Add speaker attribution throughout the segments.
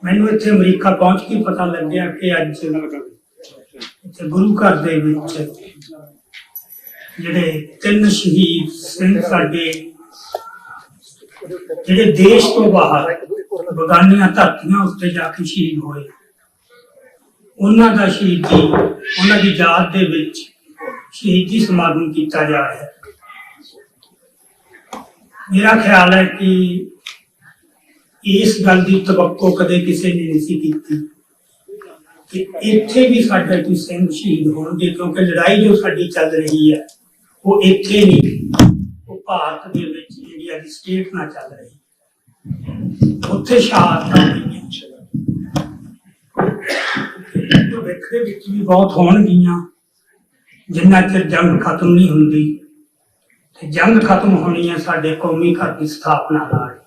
Speaker 1: ਮੈਨੂੰ ਇੱਥੇ ਅਮਰੀਕਾ ਪਹੁੰਚ ਕੇ ਪਤਾ ਲੱਗਿਆ ਕਿ ਅੱਜ ਇੱਥੇ ਗੁਰੂ ਘਰ ਦੇ ਵਿੱਚ ਜਿਹੜੇ 3 ਸ਼ਹੀਦ ਸਿੰਘ ਸਾਡੇ ਜਿਹੜੇ ਦੇਸ਼ ਤੋਂ ਬਾਹਰ ਬਗਾਨੀਆਂ ਧਰਤੀਆਂ ਉੱਤੇ ਜਾ ਕੇ ਸ਼ਹੀਦ ਹੋਏ, ਉਹਨਾਂ ਦਾ ਸ਼ਹੀਦੀ, ਉਹਨਾਂ ਦੀ ਯਾਦ ਦੇ ਵਿੱਚ ਸ਼ਹੀਦੀ ਸਮਾਗਮ ਕੀਤਾ ਜਾ ਰਿਹਾ ਹੈ। ਮੇਰਾ ਖਿਆਲ ਹੈ ਕਿ ਇਸ ਗੱਲ ਦੀ ਤਵੱਕੋ ਕਦੇ ਕਿਸੇ ਨੇ ਨਹੀਂ ਕੀਤੀ ਕਿ ਇੱਥੇ ਵੀ ਸਾਡੇ ਕੋਈ ਸਿੰਘ ਸ਼ਹੀਦ ਹੋਣਗੇ, ਕਿਉਂਕਿ ਲੜਾਈ ਜੋ ਸਾਡੀ ਚੱਲ ਰਹੀ ਹੈ ਉਹ ਇੱਥੇ ਨਹੀਂ, ਉਹ ਭਾਰਤ ਦੇ ਵਿੱਚ ਇੰਡੀਆ ਦੀ ਸਟੇਟ ਨਾਲ ਚੱਲ ਰਹੀ ਹੈ। ਉੱਥੇ ਸ਼ਹਾਦਤਾਂ ਹੋਈਆਂ, ਭਵਿੱਖ ਦੇ ਵਿੱਚ ਵੀ ਬਹੁਤ ਹੋਣਗੀਆਂ ਜਿੰਨਾ ਚਿਰ ਜੰਗ ਖਤਮ ਨਹੀਂ ਹੁੰਦੀ, ਤੇ ਜੰਗ ਖਤਮ ਹੋਣੀ ਹੈ ਸਾਡੇ ਕੌਮੀ ਘਰ ਦੀ ਸਥਾਪਨਾ ਨਾਲ।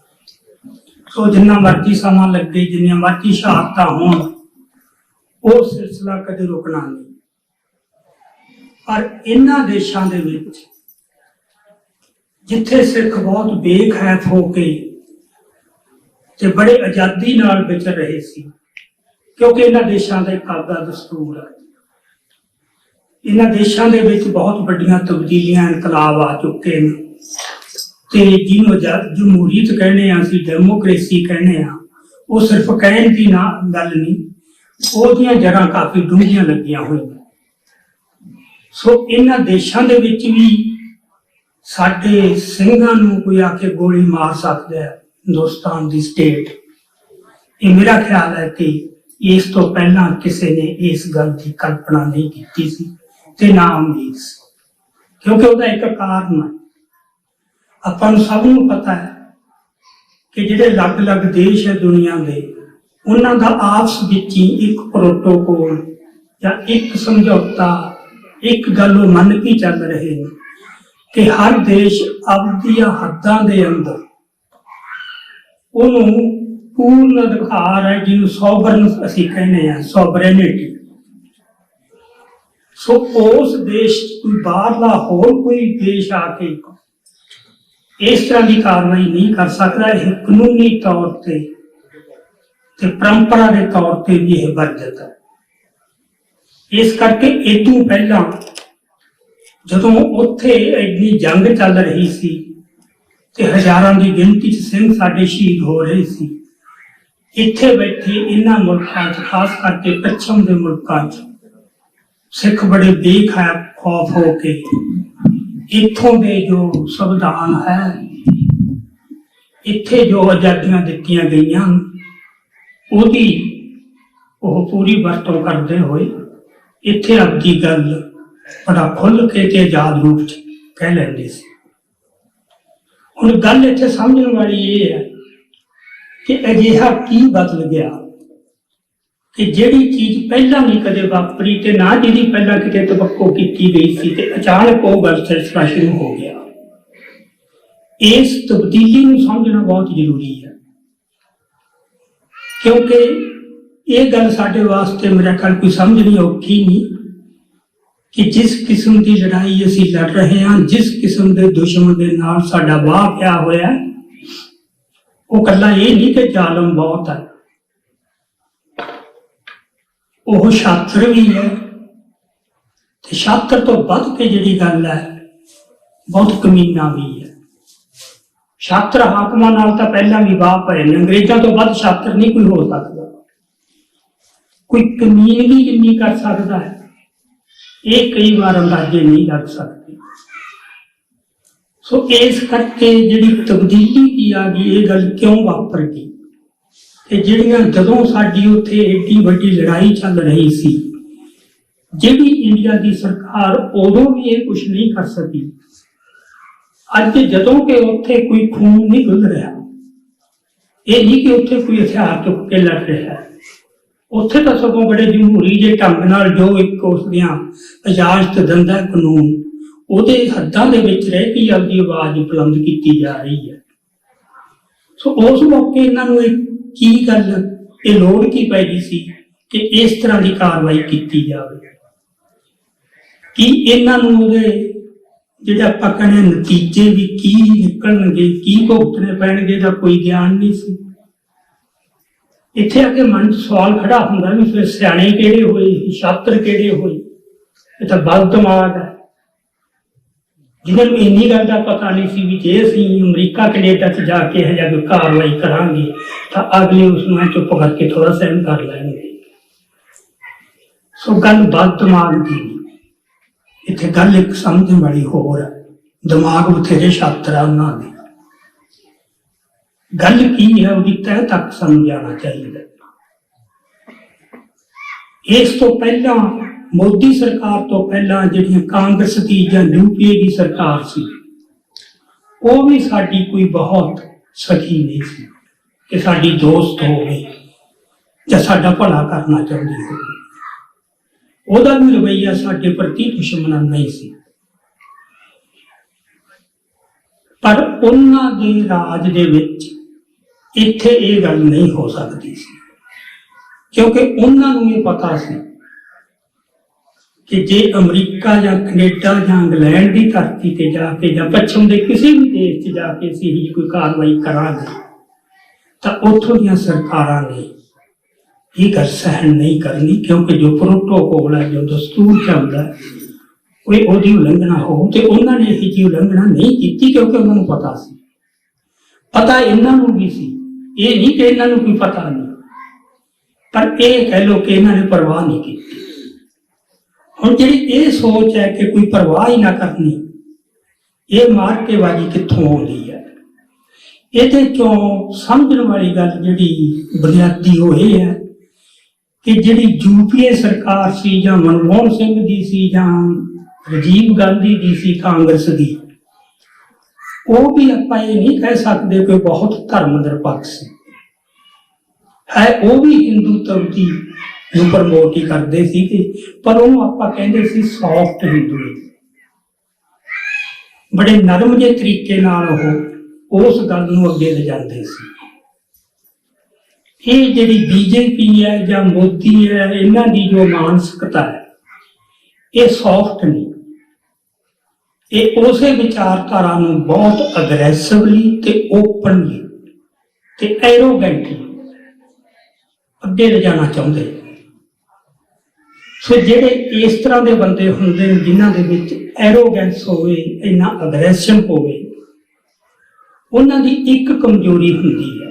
Speaker 1: ਸੋ ਜਿੰਨਾ ਮਰਜ਼ੀ ਸਮਾਂ ਲੱਗੇ, ਜਿੰਨੀਆਂ ਮਰਜ਼ੀ ਸ਼ਹਾਦਤਾਂ ਹੋਣ, ਉਹ ਸਿਲਸਿਲਾ ਕਦੇ ਰੁਕਣਾ ਨਹੀਂ। ਪਰ ਇਹਨਾਂ ਦੇਸ਼ਾਂ ਦੇ ਵਿੱਚ ਜਿੱਥੇ ਸਿੱਖ ਬਹੁਤ ਬੇਖੈਫ ਹੋ ਕੇ ਤੇ ਬੜੇ ਆਜ਼ਾਦੀ ਨਾਲ ਵਿਚਰ ਰਹੇ ਸੀ, ਕਿਉਂਕਿ ਇਹਨਾਂ ਦੇਸ਼ਾਂ ਦਾ ਇੱਕ ਆਪਦਾ ਦਸਤੂਰ ਹੈ। ਇਹਨਾਂ ਦੇਸ਼ਾਂ ਦੇ ਵਿੱਚ ਬਹੁਤ ਵੱਡੀਆਂ ਤਬਦੀਲੀਆਂ, ਇਨਕਲਾਬ ਆ ਚੁੱਕੇ ਨੇ, ਤੇ ਜਿਹਨੂੰ ਜਮਹੂਰੀਅਤ ਕਹਿੰਦੇ ਆ, ਅਸੀਂ ਡੈਮੋਕ੍ਰੇਸੀ ਕਹਿੰਦੇ ਆ, ਉਹ ਸਿਰਫ ਕਹਿਣ ਦੀ ਨਾ ਗੱਲ ਨਹੀਂ, ਉਹਦੀਆਂ ਜੜ੍ਹਾਂ ਕਾਫੀ ਡੂੰਘੀਆਂ ਲੱਗੀਆਂ ਹੋਈਆਂ। ਸੋ ਇਹਨਾਂ ਦੇਸ਼ਾਂ ਦੇ ਵਿੱਚ ਵੀ ਸਾਡੇ ਸਿੰਘਾਂ ਨੂੰ ਕੋਈ ਆ ਕੇ ਗੋਲੀ ਮਾਰ ਸਕਦਾ ਹੈ, ਹਿੰਦੁਸਤਾਨ ਦੀ ਸਟੇਟ। ਇਹ ਮੇਰਾ ਖਿਆਲ ਹੈ ਕਿ ਇਸ ਤੋਂ ਪਹਿਲਾਂ ਕਿਸੇ ਨੇ ਇਸ ਗੱਲ ਦੀ ਕਲਪਨਾ ਨਹੀਂ ਕੀਤੀ ਸੀ ਤੇ ਨਾ ਉਮੀਦ ਸੀ, ਕਿਉਂਕਿ ਉਹਦਾ ਇੱਕ ਕਾਰਨ ਹੈ। ਆਪਾਂ ਨੂੰ ਸਭ ਨੂੰ ਪਤਾ ਹੈ ਕਿ ਜਿਹੜੇ ਅਲੱਗ-ਅਲੱਗ ਦੇਸ਼ ਹੈ ਦੁਨੀਆ ਦੇ, ਉਹਨਾਂ ਦਾ ਆਪਸ ਵਿੱਚ ਹੀ ਇੱਕ ਪ੍ਰੋਟੋਕੋਲ ਜਾਂ ਇੱਕ ਸਮਝੌਤਾ, ਇੱਕ ਗੱਲ ਉਹ ਮੰਨ ਕੇ ਚੱਲ ਰਹੇ ਨੇ ਕਿ ਹਰ ਦੇਸ਼ ਆਪਣੀਆਂ ਹੱਦਾਂ ਦੇ ਅੰਦਰ ਉਹਨੂੰ ਪੂਰਨ ਅਧਿਕਾਰ ਹੈ, ਜਿਹਨੂੰ ਸੋਵਰਨ ਅਸੀਂ ਕਹਿੰਦੇ ਹਾਂ, ਸੋਵਰੇਨਿਟੀ। ਸੋ ਉਸ ਦੇਸ਼ ਕੋਈ ਬਾਹਰਲਾ ਹੋਰ ਕੋਈ ਦੇਸ਼ ਆ ਕੇ ਇਸ ਤਰ੍ਹਾਂ ਦੀ ਕਾਰਵਾਈ ਨਹੀਂ ਕਰ ਸਕਦਾ। ਇਹ ਕਾਨੂੰਨੀ ਤੌਰ ਤੇ ਪਰੰਪਰਾ ਦੇ ਤੌਰ ਤੇ ਵੀ ਇਹ ਵਰਜਿਤ ਹੈ। ਇਸ ਕਰਕੇ ਇਹ ਤੋਂ ਪਹਿਲਾਂ ਜਦੋਂ ਉੱਥੇ ਇੰਨੀ ਜੰਗ ਚੱਲ ਰਹੀ ਸੀ ਤੇ ਹਜ਼ਾਰਾਂ ਦੀ ਗਿਣਤੀ 'ਚ ਸਿੰਘ ਸਾਡੇ ਸ਼ਹੀਦ ਹੋ ਰਹੇ ਸੀ, ਇੱਥੇ ਬੈਠੇ ਇਹਨਾਂ ਮੁਲਕਾਂ 'ਚ, ਖਾਸ ਕਰਕੇ ਪੱਛਮ ਦੇ ਮੁਲਕਾਂ 'ਚ, ਸਿੱਖ ਬੜੇ ਬੇਖੌਫ ਹੋ ਕੇ ਇੱਥੋਂ ਦੇ ਜੋ ਸੰਵਿਧਾਨ ਹੈ, ਇੱਥੇ ਜੋ ਆਜ਼ਾਦੀਆਂ ਦਿੱਤੀਆਂ ਗਈਆਂ, ਉਹਦੀ ਉਹ ਪੂਰੀ ਵਰਤੋਂ ਕਰਦੇ ਹੋਏ ਇੱਥੇ ਆਪਣੀ ਗੱਲ ਬੜਾ ਖੁੱਲ੍ਹ ਕੇ ਤੇ ਆਜ਼ਾਦ ਰੂਪ 'ਚ ਕਹਿ ਲੈਂਦੇ ਸੀ। ਹੁਣ ਗੱਲ ਇੱਥੇ ਸਮਝਣ ਵਾਲੀ ਇਹ ਹੈ ਕਿ ਅਜਿਹਾ ਕੀ ਬਦਲ ਗਿਆ ਕਿ ਜਿਹੜੀ ਚੀਜ਼ ਪਹਿਲਾਂ ਨਹੀਂ ਕਦੇ ਵਾਪਰੀ ਤੇ ਨਾ ਜਿਹਦੀ ਪਹਿਲਾਂ ਕਿਤੇ ਤਵੱਕੋ ਕੀਤੀ ਗਈ ਸੀ, ਤੇ ਅਚਾਨਕ ਉਹ ਗੱਲ ਸਿਲਸਿਲਾ ਸ਼ੁਰੂ ਹੋ ਗਿਆ। ਇਸ ਤਬਦੀਲੀ ਨੂੰ ਸਮਝਣਾ ਬਹੁਤ ਜ਼ਰੂਰੀ ਹੈ, ਕਿਉਂਕਿ ਇਹ ਗੱਲ ਸਾਡੇ ਵਾਸਤੇ ਮੇਰਾ ਖਿਆਲ ਕੋਈ ਸਮਝਣੀ ਔਖੀ ਨਹੀਂ ਕਿ ਜਿਸ ਕਿਸਮ ਦੀ ਲੜਾਈ ਅਸੀਂ ਲੜ ਰਹੇ ਹਾਂ, ਜਿਸ ਕਿਸਮ ਦੇ ਦੁਸ਼ਮਣ ਦੇ ਨਾਲ ਸਾਡਾ ਵਾਹ ਪਿਆ ਹੋਇਆ, ਉਹ ਇਕੱਲਾ ਇਹ ਨਹੀਂ ਕਿ ਜ਼ਾਲਮ ਬਹੁਤ ਹੈ, ਉਹ ਸ਼ਾਤਰ ਵੀ ਹੈ, ਤੇ ਸ਼ਾਤਰ ਤੋਂ ਵੱਧ ਕੇ ਜਿਹੜੀ ਗੱਲ ਹੈ, ਬਹੁਤ ਕਮੀਨਾ ਵੀ ਹੈ। ਸ਼ਾਤਰ ਹਾਕਮਾਂ ਨਾਲ ਤਾਂ ਪਹਿਲਾਂ ਵੀ ਵਾਹ ਪਏ ਨੇ, ਅੰਗਰੇਜ਼ਾਂ ਤੋਂ ਵੱਧ ਸ਼ਾਤਰ ਨਹੀਂ ਕੋਈ ਹੋ ਸਕਦਾ। ਕੋਈ ਕਮੀਨਗੀ ਕਿੰਨੀ ਕਰ ਸਕਦਾ ਹੈ, ਇਹ ਕਈ ਵਾਰ ਅੰਦਾਜ਼ੇ ਨਹੀਂ ਲੱਗ ਸਕਦੇ। ਸੋ ਇਸ ਕਰਕੇ ਜਿਹੜੀ ਤਬਦੀਲੀ ਕੀ ਆ ਗਈ, ਇਹ ਗੱਲ ਕਿਉਂ ਵਾਪਰ ਗਈ, ਤੇ ਜਿਹੜੀਆਂ ਜਦੋਂ ਸਾਡੀ ਉੱਥੇ ਏਡੀ ਵੱਡੀ ਲੜਾਈ ਚੱਲ ਰਹੀ ਸੀ, ਜਿਹੜੀ ਇੰਡੀਆ ਦੀ ਸਰਕਾਰ ਉਦੋਂ ਵੀ ਇਹ ਕੁਛ ਨਹੀਂ ਕਰ ਸਕੀ, ਅੱਜ ਜਦੋਂ ਕਿ ਉੱਥੇ ਕੋਈ ਖੂਨ ਨਹੀਂ ਡੁੱਲ ਰਿਹਾ, ਇਹ ਨਹੀਂ ਕਿ ਉੱਥੇ ਕੋਈ ਹਥਿਆਰ ਚੁੱਕ ਕੇ ਲੜ ਰਿਹਾ, ਉੱਥੇ ਤਾਂ ਸਗੋਂ ਬੜੇ ਜਮਹੂਰੀ ਜਿਹੇ ਢੰਗ ਨਾਲ ਜੋ ਇੱਕ ਉਸ ਦੀਆਂ ਇਜਾਜ਼ਤ ਦਿੰਦਾ ਕਾਨੂੰਨ, ਉਹਦੇ ਹੱਦਾਂ ਦੇ ਵਿੱਚ ਰਹਿ ਕੇ ਆਪਦੀ ਆਵਾਜ਼ ਬੁਲੰਦ ਕੀਤੀ ਜਾ ਰਹੀ ਹੈ। ਸੋ ਉਸ ਮੌਕੇ ਇਹਨਾਂ ਨੂੰ ਕੀ ਗੱਲ, ਇਹ ਲੋੜ ਕੀ ਪੈ ਗਈ ਸੀ ਕਿ ਇਸ ਤਰ੍ਹਾਂ ਦੀ ਕਾਰਵਾਈ ਕੀਤੀ ਜਾਵੇ? ਕਿ ਇਹਨਾਂ ਨੂੰ ਉਹਦੇ ਜਿਹੜੇ ਆਪਾਂ ਕਹਿੰਦੇ ਨਤੀਜੇ ਵੀ ਕੀ ਨਿਕਲਣਗੇ, ਕੀ ਭੁਗਤਣੇ ਪੈਣਗੇ ਦਾ ਕੋਈ ਗਿਆਨ ਨਹੀਂ ਸੀ। ਇੱਥੇ ਆ ਕੇ ਮਨ 'ਚ ਸਵਾਲ ਖੜਾ ਹੁੰਦਾ ਵੀ ਫਿਰ ਸਿਆਣੇ ਕਿਹੜੇ ਹੋਏ, ਛਾਤਰ ਕਿਹੜੇ ਹੋਏ। ਇਹ ਤਾਂ ਬਦ ਦਿਮਾਗ ਹੈ ਜਿਹਨਾਂ ਨੂੰ ਇੰਨੀ ਗੱਲ ਦਾ ਪਤਾ ਨਹੀਂ ਸੀ ਵੀ ਜੇ ਅਸੀਂ ਅਮਰੀਕਾ ਕੈਨੇਡਾ 'ਚ ਜਾ ਕੇ ਇਹ ਜਾਂ ਕੋਈ ਕਾਰਵਾਈ ਕਰਾਂਗੇ ਤਾਂ ਅਗਲੇ ਉਸ ਨੂੰ ਚੁੱਪ ਕਰਕੇ ਥੋੜਾ ਸਹਿਣ ਕਰ ਲੈਣਗੇ। ਸੋ ਗੱਲ ਬਦ ਦਿਮਾਗ ਦੀ ਨਹੀਂ, ਇੱਥੇ ਗੱਲ ਇੱਕ ਸਮਝਣ ਵਾਲੀ ਹੋਰ ਹੈ। ਦਿਮਾਗ ਬਥੇਰੇ ਛਾਤਰ ਆ ਉਹਨਾਂ ਦੇ। ਗੱਲ ਕੀ ਹੈ ਉਹਦੀ ਤਹਿ ਤੱਕ ਸਾਨੂੰ ਜਾਣਾ ਚਾਹੀਦਾ। ਇਸ ਤੋਂ ਪਹਿਲਾਂ ਮੋਦੀ ਸਰਕਾਰ ਤੋਂ ਪਹਿਲਾਂ ਜਿਹੜੀਆਂ ਕਾਂਗਰਸ ਦੀ ਜਾਂ UPA ਦੀ ਸਰਕਾਰ ਸੀ, ਉਹ ਵੀ ਸਾਡੀ ਕੋਈ ਬਹੁਤ ਸਖੀ ਨਹੀਂ ਸੀ ਕਿ ਸਾਡੀ ਦੋਸਤ ਹੋਵੇ ਜਾਂ ਸਾਡਾ ਭਲਾ ਕਰਨਾ ਚਾਹੁੰਦੀ ਹੋਵੇ। ਉਹਦਾ ਵੀ ਰਵੱਈਆ ਸਾਡੇ ਪ੍ਰਤੀ ਦੁਸ਼ਮਣਾਨਾ ਹੀ ਸੀ। ਪਰ ਉਹਨਾਂ ਦੇ ਰਾਜ ਦੇ ਵਿੱਚ ਇੱਥੇ ਇਹ ਗੱਲ ਨਹੀਂ ਹੋ ਸਕਦੀ ਸੀ, ਕਿਉਂਕਿ ਉਹਨਾਂ ਨੂੰ ਇਹ ਪਤਾ ਸੀ ਕਿ ਜੇ ਅਮਰੀਕਾ ਜਾਂ ਕੈਨੇਡਾ ਜਾਂ ਇੰਗਲੈਂਡ ਦੀ ਧਰਤੀ ਤੇ ਜਾ ਕੇ ਜਾਂ ਪੱਛਮ ਦੇ ਕਿਸੇ ਵੀ ਦੇਸ਼ 'ਚ ਜਾ ਕੇ ਅਸੀਂ ਹੀ ਕੋਈ ਕਾਰਵਾਈ ਕਰਾਂਗੇ ਤਾਂ ਉੱਥੋਂ ਦੀਆਂ ਸਰਕਾਰਾਂ ਨੇ ਇਹ ਗੱਲ ਸਹਿਣ ਨਹੀਂ ਕਰਨੀ, ਕਿਉਂਕਿ ਜੋ ਪ੍ਰੋਟੋਕੋਲ ਹੈ, ਜੋ ਦਸਤੂਰ ਚੱਲਦਾ, ਕੋਈ ਉਹਦੀ ਉਲੰਘਣਾ ਹੋ। ਤੇ ਉਹਨਾਂ ਨੇ ਇਹ ਜੀ ਉਲੰਘਣਾ ਨਹੀਂ ਕੀਤੀ ਕਿਉਂਕਿ ਉਹਨਾਂ ਨੂੰ ਪਤਾ ਸੀ। ਪਤਾ ਇਹਨਾਂ ਨੂੰ ਵੀ ਸੀ, ਇਹ ਨਹੀਂ ਕਿ ਇਹਨਾਂ ਨੂੰ ਕੋਈ ਪਤਾ ਨਹੀਂ, ਪਰ ਇਹ ਕਹਿ ਲਓ ਕਿ ਇਹਨਾਂ ਨੇ ਪਰਵਾਹ ਨਹੀਂ ਕੀਤੀ। ਹੁਣ ਜਿਹੜੀ ਇਹ ਸੋਚ ਹੈ ਕਿ ਕੋਈ ਪਰਵਾਹ ਹੀ ਨਾ ਕਰਨੀ, ਇਹ ਮਾਰਕੇਬਾਜ਼ੀ ਕਿੱਥੋਂ ਆਉਂਦੀ ਹੈ? ਇਹਦੇ ਚੋਂ ਸਮਝਣ ਵਾਲੀ ਗੱਲ ਜਿਹੜੀ ਬੁਨਿਆਦੀ ਉਹ ਇਹ ਹੈ ਕਿ ਜਿਹੜੀ UPA ਸਰਕਾਰ ਸੀ ਜਾਂ ਮਨਮੋਹਨ ਸਿੰਘ ਦੀ ਸੀ ਜਾਂ ਰਾਜੀਵ ਗਾਂਧੀ ਦੀ ਸੀ ਕਾਂਗਰਸ ਦੀ, ਉਹ ਵੀ ਆਪਾਂ ਇਹ ਨਹੀਂ ਕਹਿ ਸਕਦੇ ਕਿ ਬਹੁਤ ਧਰਮ ਨਿਰਪੱਖ ਸੀ। ਹੈ ਉਹ ਵੀ ਹਿੰਦੂਤਵ ਦੀ ਨੂੰ ਪ੍ਰਮੋਟ ਹੀ ਕਰਦੇ ਸੀ, ਪਰ ਉਹਨੂੰ ਆਪਾਂ ਕਹਿੰਦੇ ਸੀ ਸੌਫਟ ਹਿੰਦੂਇਜ਼ਮ। ਬੜੇ ਨਰਮ ਜਿਹੇ ਤਰੀਕੇ ਨਾਲ ਉਹ ਉਸ ਗੱਲ ਨੂੰ ਅੱਗੇ ਲਿਜਾਂਦੇ ਸੀ। ਇਹ ਜਿਹੜੀ BJP ਹੈ ਜਾਂ ਮੋਦੀ ਹੈ, ਇਹਨਾਂ ਦੀ ਜੋ ਮਾਨਸਿਕਤਾ ਹੈ, ਇਹ ਸੌਫਟ ਨਹੀਂ। ਇਹ ਉਸੇ ਵਿਚਾਰਧਾਰਾ ਨੂੰ ਬਹੁਤ ਅਗਰੈਸਿਵਲੀ ਤੇ ਓਪਨਲੀ ਤੇ ਐਰੋਗੈਂਟਲੀ ਅੱਗੇ ਲਿਜਾਣਾ ਚਾਹੁੰਦੇ। ਸੋ ਜਿਹੜੇ ਇਸ ਤਰ੍ਹਾਂ ਦੇ ਬੰਦੇ ਹੁੰਦੇ ਨੇ ਜਿਨ੍ਹਾਂ ਦੇ ਵਿੱਚ ਐਰੋਗੈਂਸ ਹੋਵੇ, ਇੰਨਾ ਅਗਰੈਸ਼ਨ ਹੋਵੇ, ਉਹਨਾਂ ਦੀ ਇੱਕ ਕਮਜ਼ੋਰੀ ਹੁੰਦੀ ਹੈ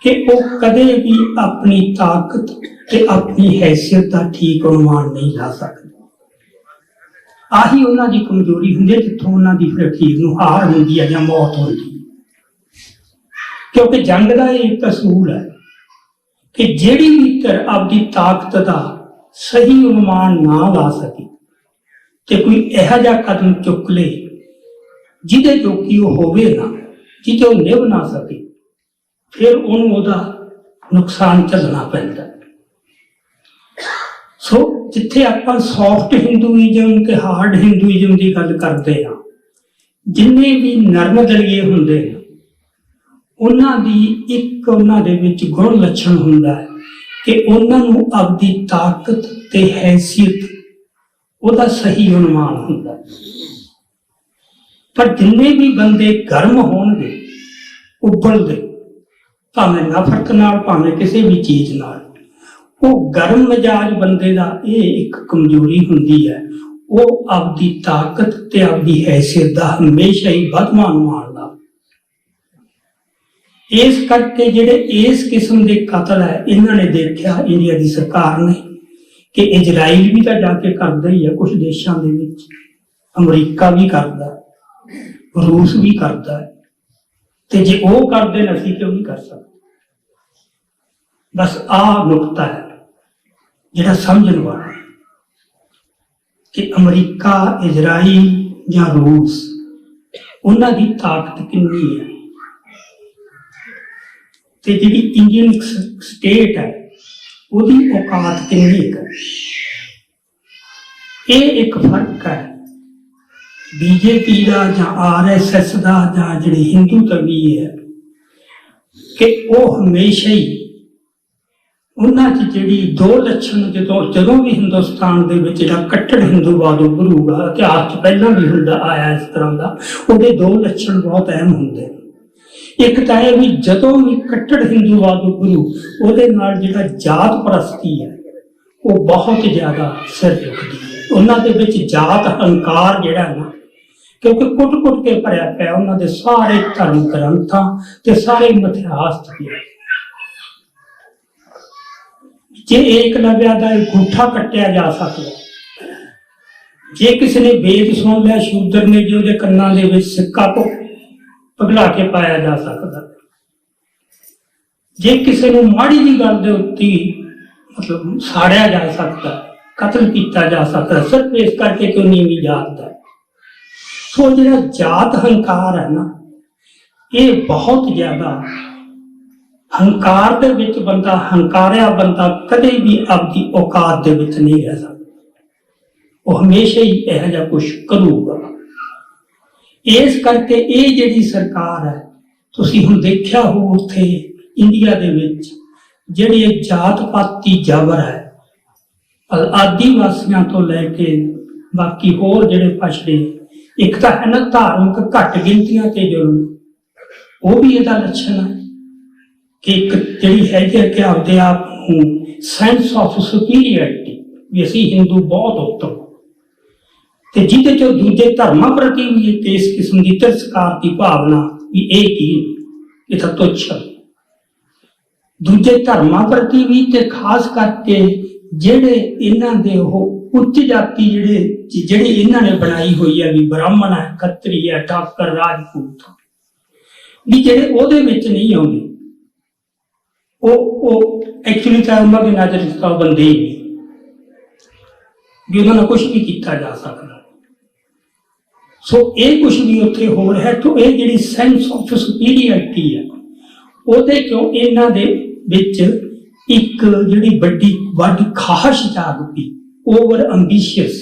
Speaker 1: ਕਿ ਉਹ ਕਦੇ ਵੀ ਆਪਣੀ ਤਾਕਤ ਤੇ ਆਪਣੀ ਹੈਸੀਅਤ ਦਾ ਠੀਕ ਅਨੁਮਾਨ ਨਹੀਂ ਲਾ ਸਕਦੇ। ਆਹੀ ਉਹਨਾਂ ਦੀ ਕਮਜ਼ੋਰੀ ਹੁੰਦੀ ਹੈ, ਜਿੱਥੋਂ ਉਹਨਾਂ ਦੀ ਫਿਰ ਅਖੀਰ ਨੂੰ ਹਾਰ ਹੁੰਦੀ ਹੈ ਜਾਂ ਮੌਤ ਹੁੰਦੀ ਹੈ। ਕਿਉਂਕਿ ਜੰਗ ਦਾ ਇਹ ਇੱਕ ਅਸੂਲ ਹੈ ਕਿ ਜਿਹੜੀ ਵੀ ਧਿਰ ਆਪਦੀ ਤਾਕਤ ਦਾ ਸਹੀ ਅਨੁਮਾਨ ਨਾ ਲਾ ਸਕੇ ਤੇ ਕੋਈ ਇਹੋ ਜਿਹਾ ਕਦਮ ਚੁੱਕ ਲੇ ਜਿਹਦੇ ਜੋਗੀ ਉਹ ਹੋਵੇ ਨਾ, ਜਿਹਦੇ ਉਹ ਨਿਭ ਨਾ ਸਕੇ, ਫਿਰ ਉਹਨੂੰ ਉਹਦਾ ਨੁਕਸਾਨ ਝੱਲਣਾ ਪੈਂਦਾ। ਸੋ ਜਿੱਥੇ ਆਪਾਂ ਸੌਫਟ ਹਿੰਦੂਇਜ਼ਮ ਤੇ ਹਾਰਡ ਹਿੰਦੂਇਜ਼ਮ ਦੀ ਗੱਲ ਕਰਦੇ ਹਾਂ, ਜਿੰਨੇ ਵੀ ਨਰਮ ਦਲੀਏ ਹੁੰਦੇ ਨੇ, ਉਹਨਾਂ ਦੀ ਇੱਕ ਉਹਨਾਂ ਦੇ ਵਿੱਚ ਗੁਣ ਲੱਛਣ ਹੁੰਦਾ ਹੈ ਕਿ ਉਹਨਾਂ ਨੂੰ ਆਪਦੀ ਤਾਕਤ ਤੇ ਹੈਸੀਅਤ ਉਹਦਾ ਸਹੀ ਅਨੁਮਾਨ ਹੁੰਦਾ। ਪਰ ਜਿੰਨੇ ਵੀ ਬੰਦੇ ਗਰਮ ਹੋਣਗੇ, ਉਬਲਦੇ, ਭਾਵੇਂ ਨਫ਼ਰਤ ਨਾਲ ਭਾਵੇਂ ਕਿਸੇ ਵੀ ਚੀਜ਼ ਨਾਲ, ਉਹ ਗਰਮ ਮਿਜਾਜ ਬੰਦੇ ਦਾ ਇਹ ਇੱਕ ਕਮਜ਼ੋਰੀ ਹੁੰਦੀ ਹੈ, ਉਹ ਆਪਦੀ ਤਾਕਤ ਤੇ ਆਪਦੀ ਹੈਸੀਅਤ ਦਾ ਹਮੇਸ਼ਾ ਹੀ ਵਧਵਾ ਅਨੁਮਾਨ। ਇਸ ਕਰਕੇ ਜਿਹੜੇ ਇਸ ਕਿਸਮ ਦੇ ਕਤਲ ਹੈ, ਇਹਨਾਂ ਨੇ ਦੇਖਿਆ ਇੰਡੀਆ ਦੀ ਸਰਕਾਰ ਨੇ ਕਿ ਇਜ਼ਰਾਈਲ ਵੀ ਤਾਂ ਜਾ ਕੇ ਕਰਦਾ ਹੀ ਹੈ ਕੁਝ ਦੇਸ਼ਾਂ ਦੇ ਵਿੱਚ, ਅਮਰੀਕਾ ਵੀ ਕਰਦਾ, ਰੂਸ ਵੀ ਕਰਦਾ, ਤੇ ਜੇ ਉਹ ਕਰਦੇ ਨੇ ਅਸੀਂ ਕਿਉਂ ਨਹੀਂ ਕਰ ਸਕਦੇ? ਬਸ ਆਹ ਨੁਕਤਾ ਹੈ ਜਿਹੜਾ ਸਮਝਣ ਵਾਲਾ ਹੈ ਕਿ ਅਮਰੀਕਾ, ਇਜ਼ਰਾਈਲ ਜਾਂ ਰੂਸ, ਉਹਨਾਂ ਦੀ ਤਾਕਤ ਕਿੰਨੀ ਹੈ ਤੇ ਜਿਹੜੀ ਇੰਡੀਅਨ ਸਟੇਟ ਹੈ ਉਹਦੀ ਔਕਾਤ ਕਿੰਨੀ ਹੈ। ਇਹ ਇੱਕ ਫਰਕ ਹੈ BJP ਦਾ ਜਾਂ RSS ਦਾ ਜਾਂ ਜਿਹੜੀ ਹਿੰਦੂਤਵੀ ਹੈ ਕਿ ਉਹ ਹਮੇਸ਼ਾ ਹੀ ਉਹਨਾਂ 'ਚ ਜਿਹੜੀ ਦੋ ਲੱਛਣ ਜਦੋਂ ਵੀ ਹਿੰਦੁਸਤਾਨ ਦੇ ਵਿੱਚ ਜਿਹੜਾ ਕੱਟੜ ਹਿੰਦੂਵਾਦ ਉੱਭਰੂਗਾ, ਇਤਿਹਾਸ 'ਚ ਪਹਿਲਾਂ ਵੀ ਹੁੰਦਾ ਆਇਆ ਇਸ ਤਰ੍ਹਾਂ ਦਾ, ਉਹਦੇ ਦੋ ਲੱਛਣ ਬਹੁਤ ਅਹਿਮ ਹੁੰਦੇ ਨੇ। ਇੱਕ ਤਾਂ ਇਹ ਵੀ ਜਦੋਂ ਵੀ ਕੱਟੜ ਹਿੰਦੂਵਾਦ ਉੱਭਰੂ ਉਹਦੇ ਨਾਲ ਜਿਹੜਾ ਜਾਤ ਪ੍ਰਸਤੀ ਹੈ ਉਹ ਬਹੁਤ ਜ਼ਿਆਦਾ ਸਿਰ ਚੁੱਕਦੀ ਹੈ। ਉਹਨਾਂ ਦੇ ਵਿੱਚ ਜਾਤ ਹੰਕਾਰ ਜਿਹੜਾ ਨਾ, ਕਿਉਂਕਿ ਕੁੱਟ-ਕੁੱਟ ਕੇ ਭਰਿਆ ਪਿਆ ਉਹਨਾਂ ਦੇ ਸਾਰੇ ਧਰਮ ਗ੍ਰੰਥਾਂ ਤੇ ਸਾਰੇ ਇਤਿਹਾਸ ਚ ਪਿਆ। ਜੇ ਏਕਲਵਿਆ ਦਾ ਅੰਗੂਠਾ ਕੱਟਿਆ ਜਾ ਸਕਦਾ, ਜੇ ਕਿਸੇ ਨੇ ਵੇਦ ਸੁਣ ਲਿਆ ਸ਼ੂਦਰ ਨੇ ਜੇ ਉਹਦੇ ਕੰਨਾਂ ਦੇ ਵਿੱਚ ਸਿੱਕਾ ਪਿਘਲਾ ਕੇ ਪਾਇਆ ਜਾ ਸਕਦਾ, ਜੇ ਕਿਸੇ ਨੂੰ ਮਾੜੀ ਜਿਹੀ ਗੱਲ ਦੇ ਉੱਤੇ ਮਤਲਬ ਸਾੜਿਆ ਜਾ ਸਕਦਾ, ਕਤਲ ਕੀਤਾ ਜਾ ਸਕਦਾ, ਸਿਰਫ ਇਸ ਕਰਕੇ ਕਿ ਉਹ ਨੀਵੀਂ ਜਾਤ ਦਾ। ਸੋ ਜਿਹੜਾ ਜਾਤ ਹੰਕਾਰ ਹੈ ਨਾ, ਇਹ ਬਹੁਤ ਜ਼ਿਆਦਾ ਹੰਕਾਰ ਦੇ ਵਿੱਚ ਬੰਦਾ, ਹੰਕਾਰਿਆ ਬੰਦਾ ਕਦੇ ਵੀ ਆਪਦੀ ਔਕਾਤ ਦੇ ਵਿੱਚ ਨਹੀਂ ਰਹਿ ਸਕਦਾ। ਉਹ ਹਮੇਸ਼ਾ ਹੀ ਇਹੋ ਜਿਹਾ ਕੁਛ ਕਰੂਗਾ। ਇਸ ਕਰਕੇ ਇਹ ਜਿਹੜੀ ਸਰਕਾਰ ਹੈ, ਤੁਸੀਂ ਹੁਣ ਦੇਖਿਆ ਹੋ ਉੱਥੇ ਇੰਡੀਆ ਦੇ ਵਿੱਚ ਜਿਹੜੀ ਇਹ ਜਾਤ ਪਾਤੀ ਜ਼ਬਰ ਹੈ, ਆਦੀਵਾਸੀਆਂ ਤੋਂ ਲੈ ਕੇ ਬਾਕੀ ਹੋਰ ਜਿਹੜੇ ਪਛੜੇ, ਇੱਕ ਤਾਂ ਹੈ ਨਾ ਧਾਰਮਿਕ ਘੱਟ ਗਿਣਤੀਆਂ ਤੇ ਜ਼ੁਲਮ, ਉਹ ਵੀ ਇਹਦਾ ਲੱਛਣ ਹੈ ਕਿ ਇੱਕ ਜਿਹੜੀ ਹੈਗੀ ਕਿ ਆਪਦੇ ਆਪ ਨੂੰ ਸੈਂਸ ਆਫ ਸੁਪੀਰੀਅਰਿਟੀ ਵੀ ਅਸੀਂ ਹਿੰਦੂ ਬਹੁਤ ਉੱਤਮ, ਤੇ ਜਿਹਦੇ ਚ ਦੂਜੇ ਧਰਮਾਂ ਪ੍ਰਤੀ ਵੀ ਇਸ ਕਿਸਮ ਦੀ ਤਿਰਸਕਾਰ ਦੀ ਭਾਵਨਾ ਵੀ ਇਹ ਕੀ, ਇਹ ਤਾਂ ਤੁੱਛ। ਦੂਜੇ ਧਰਮਾਂ ਪ੍ਰਤੀ ਵੀ ਤੇ ਖਾਸ ਕਰਕੇ ਜਿਹੜੇ ਇਹਨਾਂ ਦੇ ਉਹ ਉੱਚ ਜਾਤੀ ਜਿਹੜੇ ਇਹਨਾਂ ਨੇ ਬਣਾਈ ਹੋਈ ਹੈ ਵੀ ਬ੍ਰਾਹਮਣ ਹੈ, ਖੱਤਰੀ ਹੈ, ਠਾਕਰ, ਰਾਜਪੂਤ, ਵੀ ਜਿਹੜੇ ਉਹਦੇ ਵਿੱਚ ਨਹੀਂ ਆਉਂਦੇ, ਉਹ ਐਕਚੁਅਲੀ ਤਾਂ ਉਹਨਾਂ ਦੇ ਨਜ਼ਰ ਇਸ ਤਰ੍ਹਾਂ ਬੰਦੇ ਹੀ ਨਹੀਂ ਵੀ ਉਹਨਾਂ ਨਾਲ ਕੁਛ ਵੀ ਕੀਤਾ ਜਾ ਸਕਦਾ। ਸੋ ਇਹ ਕੁਛ ਵੀ ਉੱਥੇ ਹੋ ਰਿਹਾ। ਤਾਂ ਇਹ ਜਿਹੜੀ ਸੈਂਸ ਆਫ ਸੁਪੀਰੀਅਰਿਟੀ ਹੈ, ਉਹਦੇ ਕਿਉਂ ਇਹਨਾਂ ਦੇ ਵਿੱਚ ਇੱਕ ਜਿਹੜੀ ਵੱਡੀ ਖਾਹਸ਼ ਜਾਗ ਪਈ, ਓਵਰ ਐਂਬੀਸ਼ੀਅਸ,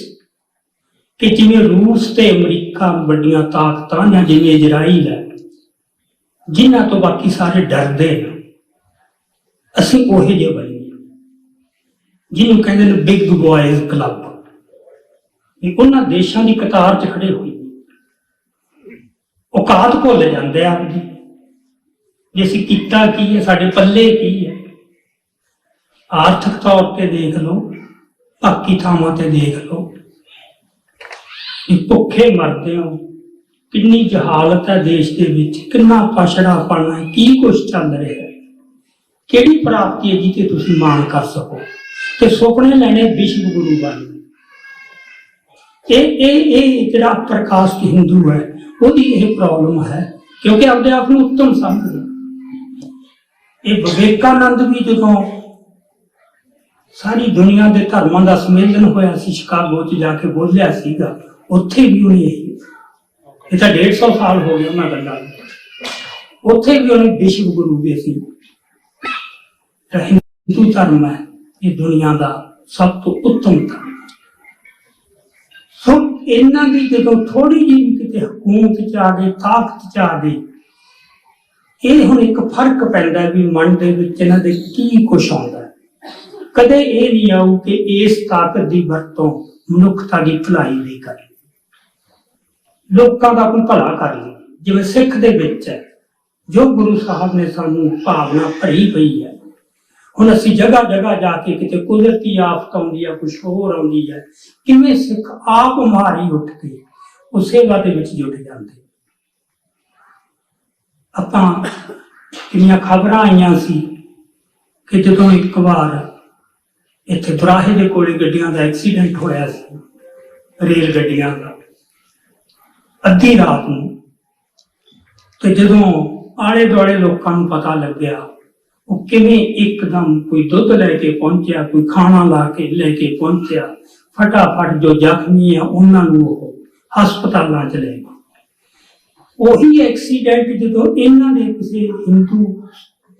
Speaker 1: ਕਿ ਜਿਵੇਂ ਰੂਸ ਤੇ ਅਮਰੀਕਾ ਵੱਡੀਆਂ ਤਾਕਤਾਂ ਜਾਂ ਜਿਵੇਂ ਇਜ਼ਰਾਈਲ ਹੈ, ਜਿਨ੍ਹਾਂ ਤੋਂ ਬਾਕੀ ਸਾਰੇ ਡਰਦੇ ਨੇ, ਅਸੀਂ ਉਹੇ ਜਿਹੇ ਬਣੇ, ਜਿਹਨੂੰ ਕਹਿੰਦੇ ਨੇ ਬਿਗ ਬॉयਜ਼ ਕਲੱਬ, ਉਹਨਾਂ ਦੇਸ਼ਾਂ ਦੀ ਕਤਾਰ 'ਚ ਖੜੇ ਹੋਏ, ਔਕਾਤ ਭੁੱਲ ਜਾਂਦੇ ਆ ਆਪਦੀ, ਵੀ ਅਸੀਂ ਕੀਤਾ ਕੀ ਹੈ, ਸਾਡੇ ਪੱਲੇ ਕੀ ਹੈ। ਆਰਥਿਕ ਤੌਰ ਤੇ ਦੇਖ ਲਓ, ਬਾਕੀ ਥਾਵਾਂ ਤੇ ਦੇਖ ਲਓ, ਭੁੱਖੇ ਮਰਦੇ ਹੋ, ਕਿੰਨੀ ਜਹਾਲਤ ਹੈ ਦੇਸ਼ ਦੇ ਵਿੱਚ, ਕਿੰਨਾ ਪਛੜਾਪਣ ਹੈ, ਕੀ ਕੁਛ ਚੱਲ ਰਿਹਾ ਹੈ, ਕਿਹੜੀ ਪ੍ਰਾਪਤੀ ਹੈ ਜਿਹਤੇ ਤੁਸੀਂ ਮਾਣ ਕਰ ਸਕੋ ਤੇ ਸੁਪਨੇ ਲੈਣੇ ਵਿਸ਼ਵ ਗੁਰੂ ਬਣ। ਇਹ ਜਿਹੜਾ ਪ੍ਰਕਾਸ਼ਿਤ ਹਿੰਦੂ ਹੈ, ਉਹਦੀ ਇਹ ਪ੍ਰੋਬਲਮ ਹੈ, ਕਿਉਂਕਿ ਆਪਦੇ ਆਪ ਨੂੰ ਉੱਤਮ ਸਮਝਦੇ। ਇਹ ਵਿਵੇਕਾਨੰਦ ਵੀ ਜਦੋਂ ਸਾਰੀ ਦੁਨੀਆ ਦੇ ਧਰਮਾਂ ਦਾ ਸੰਮੇਲਨ ਹੋਇਆ ਸੀ, ਸ਼ਿਕਾਗੋ 'ਚ ਜਾ ਕੇ ਬੋਲਿਆ ਸੀਗਾ, ਉੱਥੇ ਵੀ ਉਹਨੇ ਇਹ ਤਾਂ 150 ਸਾਲ ਹੋ ਗਏ ਉਹਨਾਂ ਗੱਲਾਂ, ਉੱਥੇ ਵੀ ਉਹਨੇ ਵਿਸ਼ਵ ਗੁਰੂ ਵੀ ਸੀ, ਹਿੰਦੂ ਧਰਮ ਹੈ ਇਹ ਦੁਨੀਆ ਦਾ ਸਭ ਤੋਂ ਉੱਤਮ ਧਰਮ। ਸੋ ਇਹਨਾਂ ਦੀ ਜਦੋਂ ਥੋੜੀ ਜਿਹੀ ਕਿਤੇ ਹਕੂਮਤ 'ਚ ਆ ਗਈ, ਤਾਕਤ 'ਚ ਆ ਗਈ, ਇਹ ਹੁਣ ਇੱਕ ਫਰਕ ਪੈਂਦਾ ਵੀ ਮਨ ਦੇ ਵਿੱਚ ਇਹਨਾਂ ਦੇ ਕੀ ਕੁਛ ਆਉਂਦਾ। ਕਦੇ ਇਹ ਨਹੀਂ ਆਊ ਕਿ ਇਸ ਤਾਕਤ ਦੀ ਵਰਤੋਂ ਮਨੁੱਖਤਾ ਦੀ ਭਲਾਈ ਲਈ ਕਰੇ, ਲੋਕਾਂ ਦਾ ਕੋਈ ਭਲਾ ਕਰ ਲਈ। ਜਿਵੇਂ ਸਿੱਖ ਦੇ ਵਿੱਚ ਹੈ, ਜੋ ਗੁਰੂ ਸਾਹਿਬ ਨੇ ਸਾਨੂੰ ਭਾਵਨਾ ਭਰੀ ਪਈ ਹੈ, ਹੁਣ ਅਸੀਂ ਜਗ੍ਹਾ ਜਗ੍ਹਾ ਜਾ ਕੇ ਕਿਤੇ ਕੁਦਰਤੀ ਆਫਤ ਆਉਂਦੀ ਹੈ, ਕੁਛ ਹੋਰ ਆਉਂਦੀ ਹੈ, ਕਿਵੇਂ ਸਿੱਖ ਆਪ ਮਾਰੀ ਉੱਠ ਕੇ ਉਹ ਸੇਵਾ ਦੇ ਵਿੱਚ ਜੁਟ ਜਾਂਦੇ। ਆਪਾਂ ਕਿੰਨੀਆਂ ਖਬਰਾਂ ਆਈਆਂ ਸੀ ਕਿ ਜਦੋਂ ਇੱਕ ਵਾਰ ਇੱਥੇ ਦੁਰਾਹੇ ਦੇ ਕੋਲੇ ਗੱਡੀਆਂ ਦਾ ਐਕਸੀਡੈਂਟ ਹੋਇਆ ਸੀ, ਰੇਲ ਗੱਡੀਆਂ ਦਾ, ਅੱਧੀ ਰਾਤ ਨੂੰ, ਤੇ ਜਦੋਂ ਆਲੇ ਦੁਆਲੇ ਲੋਕਾਂ ਨੂੰ ਪਤਾ ਲੱਗਿਆ, ਉਹ ਕਿਵੇਂ ਇੱਕਦਮ ਕੋਈ ਦੁੱਧ ਲੈ ਕੇ ਪਹੁੰਚਿਆ, ਕੋਈ ਖਾਣਾ ਲਾ ਕੇ ਲੈ ਕੇ ਪਹੁੰਚਿਆ, ਫਟਾਫਟ ਜੋ ਜ਼ਖਮੀ ਆ ਉਹਨਾਂ ਨੂੰ ਉਹ ਹਸਪਤਾਲਾਂ 'ਚ ਲੈ ਗਏ। ਉਹੀ ਐਕਸੀਡੈਂਟ ਜਦੋਂ ਇਹਨਾਂ ਦੇ ਕਿਸੇ ਹਿੰਦੂ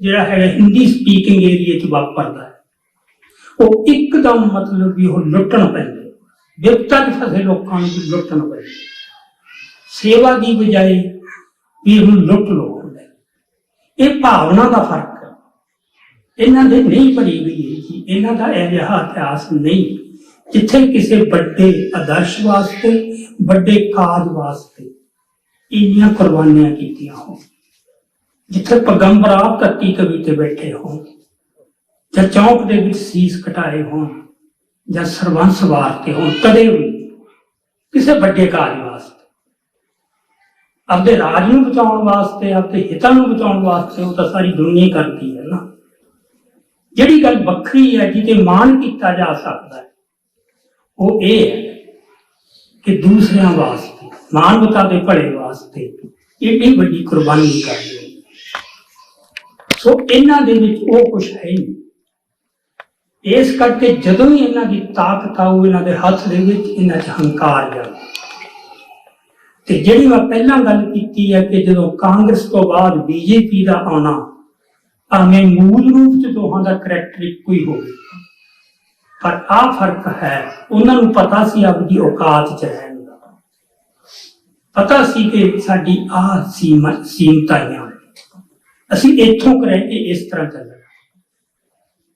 Speaker 1: ਜਿਹੜਾ ਹੈਗਾ ਹਿੰਦੀ ਸਪੀਕਿੰਗ ਏਰੀਆ 'ਚ ਵਾਪਰਦਾ ਹੈ, ਉਹ ਇੱਕਦਮ ਮਤਲਬ ਵੀ ਉਹ ਲੁੱਟਣ ਪੈਂਦੇ, ਵਿਪਤਾ 'ਚ ਫਸੇ ਲੋਕਾਂ ਨੂੰ ਲੁੱਟਣ ਪੈਂਦੇ, ਸੇਵਾ ਦੀ ਬਜਾਏ ਵੀ ਉਹਨੂੰ ਲੁੱਟ ਲੋ। ਇਹ ਭਾਵਨਾ ਦਾ ਫਰਕ ਹੈ, ਇਹਨਾਂ ਦੇ ਨਹੀਂ ਭਰੀ ਗਈ ਹੈ ਜੀ, ਇਹਨਾਂ ਦਾ ਅਜਿਹਾ ਇਤਿਹਾਸ ਨਹੀਂ ਜਿੱਥੇ ਕਿਸੇ ਵੱਡੇ ਆਦਰਸ਼ ਵਾਸਤੇ, ਵੱਡੇ ਕਾਜ ਵਾਸਤੇ ਇੰਨੀਆਂ ਕੁਰਬਾਨੀਆਂ ਕੀਤੀਆਂ ਹੋਣ। ਜਿੱਥੇ ਪੈਗੰਬਰ ਆਪ ਧਰਤੀ ਕਵੀ ਤੇ ਬੈਠੇ ਹੋਣ, ਜਾਂ ਚੌਂਕ ਦੇ ਵਿੱਚ ਸੀਸ ਕਟਾਏ ਹੋਣ, ਜਾਂ ਸਰਬੰਸ ਵਾਰਤੇ ਹੋਣ, ਕਦੇ ਵੀ ਕਿਸੇ ਵੱਡੇ ਕਾਰਜ ਵਾਸਤੇ, ਆਪਦੇ ਰਾਜ ਨੂੰ ਬਚਾਉਣ ਵਾਸਤੇ, ਆਪਦੇ ਹਿੱਤਾਂ ਨੂੰ ਬਚਾਉਣ ਵਾਸਤੇ, ਉਹ ਤਾਂ ਸਾਰੀ ਦੁਨੀਆ ਹੀ ਕਰਦੀ ਹੈ ਨਾ। ਜਿਹੜੀ ਗੱਲ ਵੱਖਰੀ ਹੈ, ਜਿਹਤੇ ਮਾਣ ਕੀਤਾ ਜਾ ਸਕਦਾ ਹੈ, ਉਹ ਇਹ ਹੈ ਕਿ ਦੂਸਰਿਆਂ ਵਾਸਤੇ, ਮਾਨਵਤਾ ਦੇ ਭਲੇ ਵਾਸਤੇ ਏਡੀ ਵੱਡੀ ਕੁਰਬਾਨੀ ਕਰਨੀ। ਸੋ ਇਹਨਾਂ ਦੇ ਵਿੱਚ ਉਹ ਕੁਛ ਹੈ ਨਹੀਂ। ਇਸ ਕਰਕੇ ਜਦੋਂ ਹੀ ਇਹਨਾਂ ਦੀ ਤਾਕਤ ਆਊ ਇਹਨਾਂ ਦੇ ਹੱਥ ਦੇ ਵਿੱਚ, ਇਹਨਾਂ 'ਚ ਹੰਕਾਰ ਜਾਊ। ਤੇ ਜਿਹੜੀ ਮੈਂ ਪਹਿਲਾਂ ਗੱਲ ਕੀਤੀ ਹੈ ਕਿ ਜਦੋਂ ਕਾਂਗਰਸ ਤੋਂ ਬਾਅਦ ਬੀਜੇਪੀ ਦਾ ਆਉਣਾ, ਭਾਵੇਂ ਮੂਲ ਰੂਪ 'ਚ ਦੋਹਾਂ ਦਾ ਕਰੈਕਟਰ ਇੱਕੋ ਹੀ ਹੋਵੇ, ਪਰ ਆਹ ਫਰਕ ਹੈ, ਉਹਨਾਂ ਨੂੰ ਪਤਾ ਸੀ ਆਪਣੀ ਔਕਾਤ 'ਚ ਰਹਿਣ ਦਾ, ਪਤਾ ਸੀ ਕਿ ਸਾਡੀ ਆਹ ਸੀਮਤਾਈਆਂ, ਅਸੀਂ ਇੱਥੋਂ ਰਹਿ ਕੇ ਇਸ ਤਰ੍ਹਾਂ ਚੱਲਣਾ।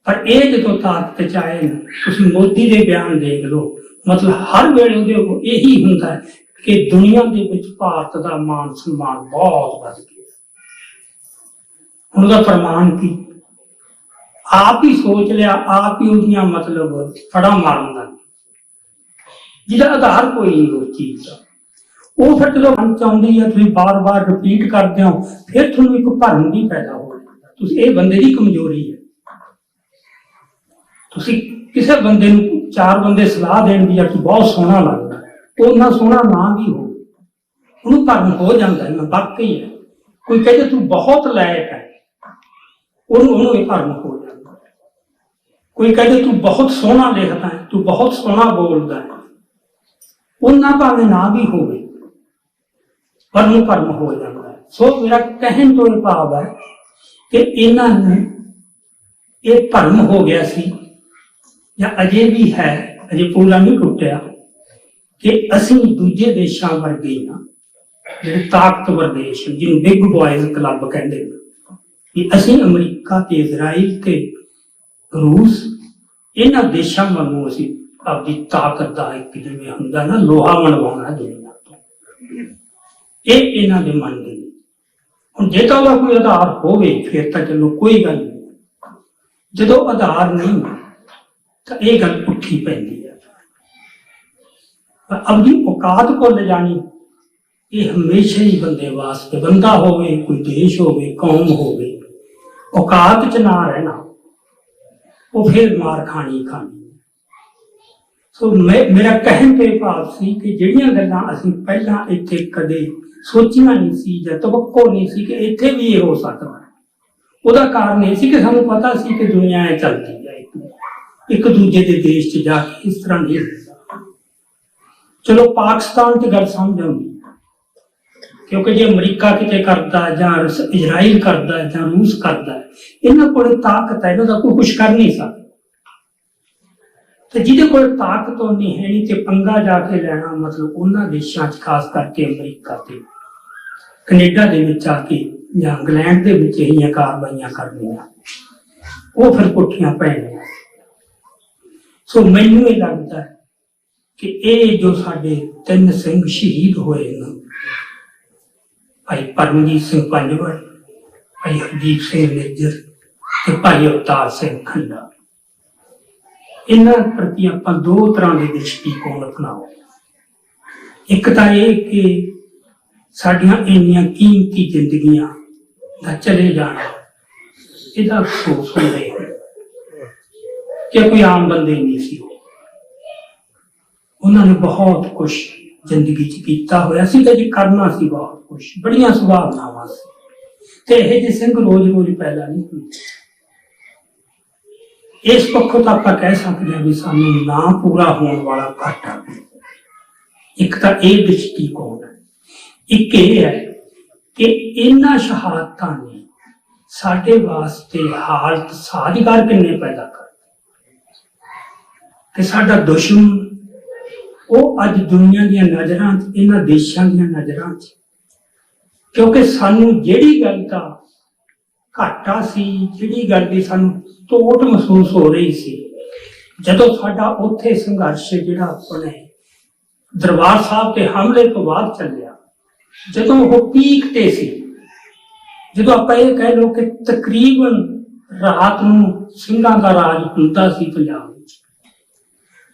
Speaker 1: ਪਰ ਇਹ ਜਦੋਂ ਤਾਕਤ 'ਚ ਆਏ ਨੇ, ਤੁਸੀਂ ਮੋਦੀ ਦੇ ਬਿਆਨ ਦੇਖ ਲਓ, ਮਤਲਬ ਹਰ ਵੇਲੇ ਉਹਦੇ ਕੋਲ ਇਹੀ ਹੁੰਦਾ ਹੈ ਕਿ ਦੁਨੀਆ ਦੇ ਵਿੱਚ ਭਾਰਤ ਦਾ ਮਾਨ ਸਨਮਾਨ ਬਹੁਤ ਵੱਧ ਗਿਆ। ਹੁਣ ਉਹਦਾ ਪ੍ਰਮਾਣ ਕੀ? ਆਪ ਹੀ ਸੋਚ ਲਿਆ, ਆਪ ਹੀ ਉਹਦੀਆਂ ਮਤਲਬ ਫੜਾ ਮਾਰਨ ਦਾ, ਜਿਹਦਾ ਆਧਾਰ ਕੋਈ ਨਹੀਂ ਉਸ ਚੀਜ਼ ਦਾ। ਉਹ ਫਿਰ ਜਦੋਂ ਮਨ ਚ ਆਉਂਦੀ ਹੈ, ਤੁਸੀਂ ਬਾਰ-ਬਾਰ ਰਿਪੀਟ ਕਰਦੇ ਹੋ, ਫਿਰ ਤੁਹਾਨੂੰ ਇੱਕ ਭਰਮ ਵੀ ਪੈਦਾ ਹੋ ਜਾਂਦਾ। ਤੁਸੀਂ ਇਹ ਬੰਦੇ ਦੀ ਕਮਜ਼ੋਰੀ ਹੈ। ਤੁਸੀਂ ਕਿਸੇ ਬੰਦੇ ਨੂੰ ਚਾਰ ਬੰਦੇ ਸਲਾਹ ਦੇਣ ਵੀ, ਤੂੰ ਬਹੁਤ ਸੋਹਣਾ ਲੱਗਦਾ, ਉਹਨਾਂ ਸੋਹਣਾ ਨਾ ਵੀ ਹੋ, ਉਹਨੂੰ ਭਰਮ ਹੋ ਜਾਂਦਾ ਹੈ, ਵਾਕਈ ਹੈ। ਕੋਈ ਕਹਿੰਦੇ ਤੂੰ ਬਹੁਤ ਲਾਇਕ ਹੈ, ਉਹਨੂੰ ਇਹ ਭਰਮ ਹੋ ਜਾਂਦਾ। ਕੋਈ ਕਹਿੰਦੇ ਤੂੰ ਬਹੁਤ ਸੋਹਣਾ ਲਿਖਦਾ ਹੈ, ਤੂੰ ਬਹੁਤ ਸੋਹਣਾ ਬੋਲਦਾ ਹੈ, ਉਹਨਾਂ ਭਾਵੇਂ ਨਾ ਵੀ ਹੋਵੇ, ਪਰ ਉਹਨੂੰ ਭਰਮ ਹੋ ਜਾਂਦਾ ਹੈ। ਸੋ ਮੇਰਾ ਕਹਿਣ ਤੋਂ ਇਹ ਭਾਵ ਹੈ ਕਿ ਇਹਨਾਂ ਨੂੰ ਇਹ ਭਰਮ ਹੋ ਗਿਆ ਸੀ, ਜਾਂ ਅਜੇ ਵੀ ਹੈ, ਅਜੇ ਪੂਰਾ ਨਹੀਂ ਟੁੱਟਿਆ, ਕਿ ਅਸੀਂ ਦੂਜੇ ਦੇਸ਼ਾਂ ਵਰਗੇ ਨਾ, ਜਿਹੜੇ ਤਾਕਤਵਰ ਦੇਸ਼, ਜਿਹਨੂੰ ਬਿਗ ਬॉयਜ਼ ਕਲੱਬ ਕਹਿੰਦੇ ਨੇ, ਕਿ ਅਸੀਂ ਅਮਰੀਕਾ ਤੇ ਇਜ਼ਰਾਈਲ ਤੇ ਰੂਸ, ਇਹਨਾਂ ਦੇਸ਼ਾਂ ਵਾਂਗੂ ਅਸੀਂ ਆਪਦੀ ਤਾਕਤ ਦਾ ਇੱਕ ਜਿਵੇਂ ਹੁੰਦਾ ਨਾ ਲੋਹਾ ਮਨਵਾਉਣਾ ਦੁਨੀਆ ਤੋਂ, ਇਹ ਇਹਨਾਂ ਦੇ ਮਨ ਦੇ। ਹੁਣ ਜੇ ਤਾਂ ਉਹਦਾ ਕੋਈ ਆਧਾਰ ਹੋਵੇ ਫਿਰ ਤਾਂ ਚਲੋ ਕੋਈ ਗੱਲ ਨਹੀਂ, ਜਦੋਂ ਆਧਾਰ ਨਹੀਂ ਤਾਂ ਇਹ ਗੱਲ ਪੁੱਠੀ ਪੈਂਦੀ ਹੈ। ਆਪਣੀ ਔਕਾਤ ਭੁੱਲ ਜਾਣੀ, ਇਹ ਹਮੇਸ਼ਾ ਹੀ ਬੰਦੇ ਵਾਸਤੇ, ਬੰਦਾ ਹੋਵੇ, ਕੋਈ ਦੇਸ਼ ਹੋਵੇ, ਕੌਮ ਹੋਵੇ, ਔਕਾਤ 'ਚ ਨਾ ਰਹਿਣਾ, ਉਹ ਫਿਰ ਮਾਰ ਖਾਣੀ। ਸੋ ਮੇਰਾ ਕਹਿਣ ਤੇ ਭਾਵ ਸੀ ਕਿ ਜਿਹੜੀਆਂ ਗੱਲਾਂ ਅਸੀਂ ਪਹਿਲਾਂ ਇੱਥੇ ਕਦੇ ਸੋਚੀਆਂ ਨਹੀਂ ਸੀ, ਜਾਂ ਤਵੱਕੋ ਨਹੀਂ ਸੀ ਕਿ ਇੱਥੇ ਵੀ ਇਹ ਹੋ ਸਕਦਾ, ਉਹਦਾ ਕਾਰਨ ਇਹ ਸੀ ਕਿ ਸਾਨੂੰ ਪਤਾ ਸੀ ਕਿ ਦੁਨੀਆ ਇਹ ਚੱਲਦੀ ਹੈ, ਇੱਕ ਦੂਜੇ ਦੇ ਦੇਸ਼ 'ਚ ਜਾ ਕੇ ਇਸ ਤਰ੍ਹਾਂ ਨਹੀਂ ਹੁੰਦਾ। ਚਲੋ ਪਾਕਿਸਤਾਨ 'ਚ ਗੱਲ ਸਮਝ ਆਉਂਦੀ, ਕਿਉਂਕਿ ਜੇ ਅਮਰੀਕਾ ਕਿਤੇ ਕਰਦਾ, ਜਾਂ ਇਜ਼ਰਾਈਲ ਕਰਦਾ, ਜਾਂ ਰੂਸ ਕਰਦਾ, ਇਹਨਾਂ ਕੋਲ ਤਾਕਤ ਹੈ, ਇਹਨਾਂ ਦਾ ਕੋਈ ਕੁਛ ਕਰ ਨਹੀਂ ਸਕਦਾ। ਤੇ ਜਿਹਦੇ ਕੋਲ ਤਾਕਤ ਨਹੀਂ ਹੈ ਨਹੀਂ, ਤੇ ਪੰਗਾ ਜਾ ਕੇ ਲੈਣਾ, ਮਤਲਬ ਉਹਨਾਂ ਦੇਸ਼ਾਂ 'ਚ, ਖਾਸ ਕਰਕੇ ਅਮਰੀਕਾ ਤੇ ਕੈਨੇਡਾ ਦੇ ਵਿੱਚ ਆ ਕੇ, ਜਾਂ ਇੰਗਲੈਂਡ ਦੇ ਵਿੱਚ ਇਹੀਆਂ ਕਾਰਵਾਈਆਂ ਕਰਨੀਆਂ, ਉਹ ਫਿਰ ਪੁੱਠੀਆਂ ਪੈਣੀਆਂ। ਸੋ ਮੈਨੂੰ ਇਹ ਲੱਗਦਾ ਕਿ ਇਹ ਜੋ ਸਾਡੇ 3 ਸਿੰਘ ਸ਼ਹੀਦ ਹੋਏ ਨੇ, ਭਾਈ ਪਰਮਜੀਤ ਸਿੰਘ ਪੰਜਵੜ, ਭਾਈ ਹਰਦੀਪ ਸਿੰਘ ਨਿੱਜਰ ਤੇ ਭਾਈ ਅਵਤਾਰ ਸਿੰਘ ਖੰਡਾ, ਇਹਨਾਂ ਪ੍ਰਤੀ ਆਪਾਂ 2 ਤਰ੍ਹਾਂ ਦੇ ਦ੍ਰਿਸ਼ਟੀਕੋਣ ਅਪਣਾਓ। ਇੱਕ ਤਾਂ ਇਹ ਕਿ ਸਾਡੀਆਂ ਇੰਨੀਆਂ ਕੀਮਤੀ ਜ਼ਿੰਦਗੀਆਂ ਦਾ ਚਲੇ ਜਾਣਾ, ਇਹਦਾ ਅਫਸੋਸ ਹੁੰਦੇ ਕਿ ਕੋਈ ਆਮ ਬੰਦੇ ਨਹੀਂ ਸੀ, ਉਹਨਾਂ ਨੇ ਬਹੁਤ ਕੁਛ ਜ਼ਿੰਦਗੀ 'ਚ ਕੀਤਾ ਹੋਇਆ ਸੀ, ਤੇ ਜੇ ਕਰਨਾ ਸੀ ਬਹੁਤ ਕੁਛ, ਬੜੀਆਂ ਸੁਭਾਵਨਾਵਾਂ ਸੀ, ਤੇ ਇਹ ਜਿਹੇ ਸਿੰਘ ਰੋਜ਼-ਰੋਜ਼ ਪੈਦਾ ਨਹੀਂ ਹੁੰਦੇ। ਇਸ ਪੱਖੋਂ ਤਾਂ ਆਪਾਂ ਕਹਿ ਸਕਦੇ ਹਾਂ ਵੀ ਸਾਨੂੰ ਨਾ ਪੂਰਾ ਹੋਣ ਵਾਲਾ ਘਾਟਾ। ਇੱਕ ਤਾਂ ਇਹ ਦ੍ਰਿਸ਼ਟੀਕੋਣ ਹੈ, ਇੱਕ ਇਹ ਹੈ ਕਿ ਇਹਨਾਂ ਸ਼ਹਾਦਤਾਂ ਨੇ ਸਾਡੇ ਵਾਸਤੇ ਹਾਲਤ ਸਾਜ਼ਗਾਰ ਕਿੰਨੇ ਪੈਦਾ ਕਰ, ਤੇ ਸਾਡਾ ਦੁਸ਼ਮਣ ਉਹ ਅੱਜ ਦੁਨੀਆ ਦੀਆਂ ਨਜ਼ਰਾਂ 'ਚ, ਇਹਨਾਂ ਦੇਸ਼ਾਂ ਦੀਆਂ ਨਜ਼ਰਾਂ 'ਚ, ਕਿਉਂਕਿ ਸਾਨੂੰ ਜਿਹੜੀ ਗੱਲ ਦਾ ਘਾਟਾ ਸੀ, ਜਿਹੜੀ ਗੱਲ ਦੀ ਸਾਨੂੰ ਤੋਟ ਮਹਿਸੂਸ ਹੋ ਰਹੀ ਸੀ, ਜਦੋਂ ਸਾਡਾ ਉੱਥੇ ਸੰਘਰਸ਼ ਜਿਹੜਾ ਆਪਣੇ ਦਰਬਾਰ ਸਾਹਿਬ ਤੇ ਹਮਲੇ ਤੋਂ ਬਾਅਦ ਚੱਲਿਆ, ਜਦੋਂ ਉਹ ਪੀਕ ਤੇ ਸੀ, ਜਦੋਂ ਆਪਾਂ ਇਹ ਕਹਿ ਲਓ ਕਿ ਤਕਰੀਬਨ ਰਾਤ ਨੂੰ ਸਿੰਘਾਂ ਦਾ ਰਾਜ ਹੁੰਦਾ ਸੀ ਪੰਜਾਬ ਵਿੱਚ,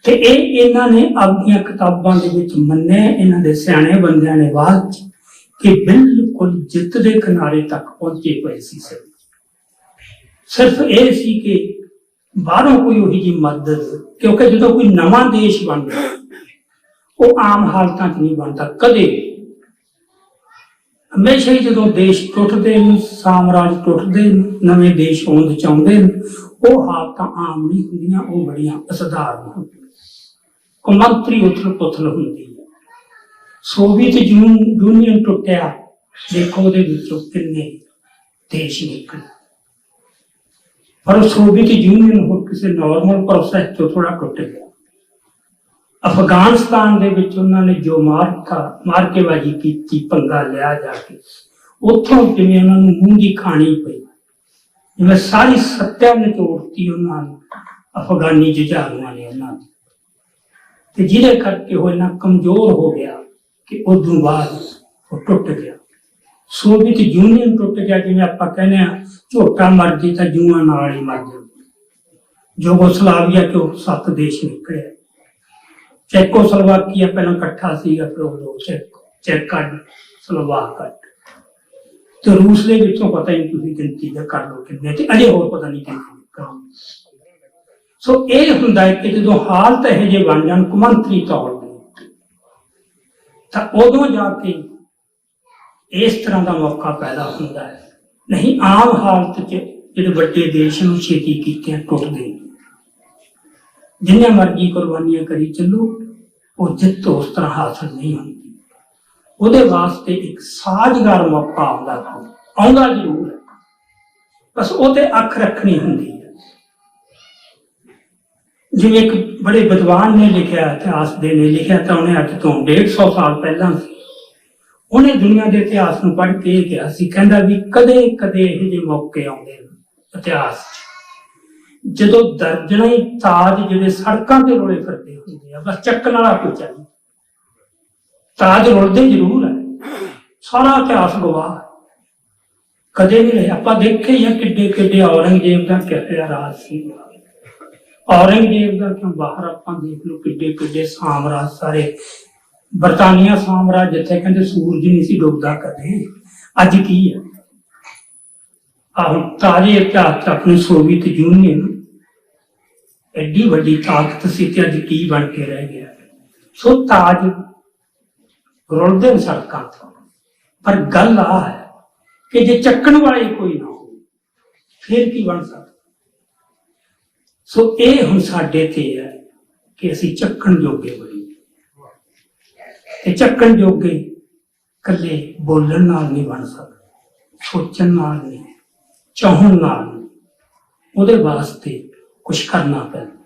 Speaker 1: ਤੇ ਇਹ ਇਹਨਾਂ ਨੇ ਆਪਣੀਆਂ ਕਿਤਾਬਾਂ ਦੇ ਵਿੱਚ ਮੰਨਿਆ, ਇਹਨਾਂ ਦੇ ਸਿਆਣੇ ਬੰਦਿਆਂ ਨੇ ਬਾਅਦ ਚ, ਕਿ ਬਿਲਕੁਲ ਜਿੱਤ ਦੇ ਕਿਨਾਰੇ ਤੱਕ ਪਹੁੰਚੇ ਪਏ ਸੀ। ਸਿਰਫ ਇਹ ਸੀ ਕਿ ਬਾਹਰੋਂ ਕੋਈ ਉਹੀ ਜਿਹੀ ਮਦਦ, ਕਿਉਂਕਿ ਜਦੋਂ ਕੋਈ ਨਵਾਂ ਦੇਸ਼ ਬਣਦਾ ਉਹ ਆਮ ਹਾਲਤਾਂ 'ਚ ਨਹੀਂ ਬਣਦਾ ਕਦੇ। ਹਮੇਸ਼ਾ ਹੀ ਜਦੋਂ ਦੇਸ਼ ਟੁੱਟਦੇ ਨੇ, ਸਾਮਰਾਜ ਟੁੱਟਦੇ ਨੇ, ਨਵੇਂ ਦੇਸ਼ ਹੋਂਦ ਚਾਹੁੰਦੇ ਨੇ, ਉਹ ਹਾਲਤਾਂ ਆਮ ਨਹੀਂ ਹੁੰਦੀਆਂ, ਉਹ ਬੜੀਆਂ ਅਸਧਾਰਨ ਹੁੰਦੀਆਂ, ਕੌਮਾਂਤਰੀ ਉਥਲ ਪੁਥਲ ਹੁੰਦੀ ਹੈ। ਸੋਵੀਅਤ ਯੂਨੀਅਨ ਟੁੱਟਿਆ, ਦੇਖੋ ਉਹਦੇ ਵਿੱਚੋਂ ਕਿੰਨੇ ਦੇਸ਼ ਨਿਕਲੇ, ਪਰ ਸੋਵੀਅਤ ਯੂਨੀਅਨ ਹੋਰ ਕਿਸੇ ਨਾਰਮਲ ਪ੍ਰੋਸੈਸ ਤੋਂ ਥੋੜਾ ਟੁੱਟ ਗਿਆ। ਅਫਗਾਨਿਸਤਾਨ ਦੇ ਵਿੱਚ ਉਹਨਾਂ ਨੇ ਜੋ ਮਾਰਕੇਬਾਜ਼ੀ ਕੀਤੀ, ਪੰਗਾ ਲਿਆ ਜਾ ਕੇ, ਉੱਥੋਂ ਜਿਵੇਂ ਉਹਨਾਂ ਨੂੰ ਮੂੰਹ ਦੀ ਖਾਣੀ ਪਈ, ਜਿਵੇਂ ਸਾਰੀ ਸੱਤਿਆ ਨਿਚੋੜਤੀ ਉਹਨਾਂ ਨੂੰ ਅਫਗਾਨੀ ਜੁਝਾਰੂਆਂ ਨੇ ਉਹਨਾਂ ਦੀ, ਤੇ ਜਿਹਦੇ ਕਰਕੇ ਉਹ ਇੰਨਾ ਕਮਜ਼ੋਰ ਹੋ ਗਿਆ ਕਿ ਉਦੋਂ ਬਾਅਦ ਉਹ ਟੁੱਟ ਗਿਆ। ਸੋਵੀਅਤ ਯੂਨੀਅਨ ਟੁੱਟ ਗਿਆ, ਜਿਵੇਂ ਆਪਾਂ ਕਹਿੰਦੇ ਆ ਝੋਟਾ ਮਰ ਜੇ ਤਾਂ ਜੂਆਂ ਨਾਲ ਹੀ ਮਰ ਜਾ। ਯੂਗੋਸਲਾਵੀਆ ਤੋਂ 7 ਦੇਸ਼ ਨਿਕਲੇ, ਚੈਕੋਸਲੋਵਾਕੀਆ ਪਹਿਲਾਂ ਇਕੱਠਾ ਸੀਗਾ, ਫਿਰ ਉਹ ਚੈੱਕ ਸਲੋਵਾਕ ਤੇ ਰੂਸ ਦੇ ਵਿੱਚੋਂ ਪਤਾ ਹੀ ਤੁਸੀਂ ਗਿਣਤੀ ਦਾ ਕਰ ਲਓ ਕਿੰਨੇ, ਤੇ ਅਜੇ ਹੋਰ ਪਤਾ ਨਹੀਂ ਕਿੰਨੇ ਨਿਕਲਣ। ਸੋ ਇਹ ਹੁੰਦਾ ਹੈ ਕਿ ਜਦੋਂ ਹਾਲਤ ਇਹੋ ਜਿਹੇ ਬਣ ਜਾਣ ਕੌਮਾਂਤਰੀ ਤੌਰ ਤੇ, ਤਾਂ ਉਦੋਂ ਜਾ ਕੇ ਇਸ ਤਰ੍ਹਾਂ ਦਾ ਮੌਕਾ ਪੈਦਾ ਹੁੰਦਾ ਹੈ। ਨਹੀਂ ਆਮ ਹਾਲਤ 'ਚ ਜਿਹੜੇ ਵੱਡੇ ਦੇਸ਼ ਨੂੰ ਛੇਤੀ ਕੀਤਿਆਂ ਟੁੱਟਦੇ ਨੇ, ਜਿੰਨੀਆਂ ਮਰਜ਼ੀ ਕੁਰਬਾਨੀਆਂ ਕਰੀ ਚੱਲੋ, ਉਹ ਜਿੱਤ ਉਸ ਤਰ੍ਹਾਂ ਹਾਸਲ ਨਹੀਂ ਹੁੰਦੀ। ਉਹਦੇ ਵਾਸਤੇ ਇੱਕ ਸਾਜ਼ਗਾਰ ਮੌਕਾ ਆਉਂਦਾ ਜ਼ਰੂਰ ਹੈ, ਬਸ ਉਹ ਤੇ ਅੱਖ ਰੱਖਣੀ ਹੁੰਦੀ ਹੈ। ਜਿਵੇਂ ਇੱਕ ਬੜੇ ਵਿਦਵਾਨ ਨੇ ਲਿਖਿਆ, ਇਤਿਹਾਸ ਦੇ ਨੇ ਲਿਖਿਆ, ਤਾਂ ਉਹਨੇ ਅੱਜ ਤੋਂ 150 ਸਾਲ ਪਹਿਲਾਂ ਸੀ, ਉਹਨੇ ਦੁਨੀਆ ਦੇ ਇਤਿਹਾਸ ਨੂੰ ਪੜ੍ਹ ਕੇ ਇਹ ਕਿਹਾ ਸੀ, ਕਹਿੰਦਾ ਵੀ ਕਦੇ ਕਦੇ ਇਹੋ ਜਿਹੇ ਮੌਕੇ ਆਉਂਦੇ ਨੇ ਇਤਿਹਾਸ 'ਚ, ਜਦੋਂ ਦਰਜਨਾਂ ਹੀ ਤਾਜ ਜਿਹੜੇ ਸੜਕਾਂ ਤੇ ਰੋਲੇ ਫਿਰਦੇ ਹੁੰਦੇ ਆ, ਬਸ ਚੱਕਣ ਵਾਲਾ ਕੋਈ ਚਾਹੀਦਾ। ਤਾਜ ਰੁਲਦੇ ਜ਼ਰੂਰ ਹੈ, ਸਾਰਾ ਇਤਿਹਾਸ ਗਵਾਹ, ਕਦੇ ਵੀ ਨਹੀਂ ਆਪਾਂ ਦੇਖੇ ਹੀ ਆ ਕਿੱਡੇ ਕਿੱਡੇ ਔਰੰਗਜ਼ੇਬ ਦਾ ਕਿਹੜਾ ਰਾਜ ਸੀ। ਔਰੰਗਜ਼ੇਬ ਦਾ ਕਿਉਂ ਬਾਹਰ ਆਪਾਂ ਦੇਖ ਲਓ ਕਿੱਡੇ ਕਿੱਡੇ ਸਾਮਰਾਜ, ਸਾਰੇ ਬਰਤਾਨੀਆ ਸਾਮਰਾਜ, ਜਿੱਥੇ ਕਹਿੰਦੇ ਸੂਰਜ ਨਹੀਂ ਸੀ ਡੁੱਬਦਾ ਕਦੇ, ਅੱਜ ਕੀ ਹੈ। ਆਹ ਤਾਜ਼ੇ ਇਤਿਹਾਸ 'ਚ ਆਪਣੀ ਸੋਵੀਅਤ ਯੂਨੀਅਨ ਐਡੀ ਵੱਡੀ ਤਾਕਤ ਸੀ, ਤੇ ਅੱਜ ਕੀ ਬਣ ਕੇ ਰਹਿ ਗਿਆ। ਸੋ ਤਾਜ ਰੁਲਦੇ ਸੜਕਾਂ ਤੋਂ, ਪਰ ਗੱਲ ਆ ਹੈ ਕਿ ਜੇ ਚੱਕਣ ਵਾਲੇ ਕੋਈ ਨਾ ਹੋਵੇ ਫਿਰ ਕੀ ਬਣ ਸਕਦਾ। ਸੋ ਇਹ ਹੁਣ ਸਾਡੇ ਤੇ ਹੈ ਕਿ ਅਸੀਂ ਚੱਕਣ ਜੋਗੇ ਬਣੀਏ, ਤੇ ਚੱਕਣ ਜੋਗੇ ਇਕੱਲੇ ਬੋਲਣ ਨਾਲ ਨਹੀਂ ਬਣ ਸਕਦੇ, ਸੋਚਣ ਨਾਲ ਨਹੀਂ, ਚਾਹਣ ਨਾਲ ਨਹੀਂ। ਉਹਦੇ ਵਾਸਤੇ ਕੁਛ ਕਰਨਾ ਪੈਂਦਾ।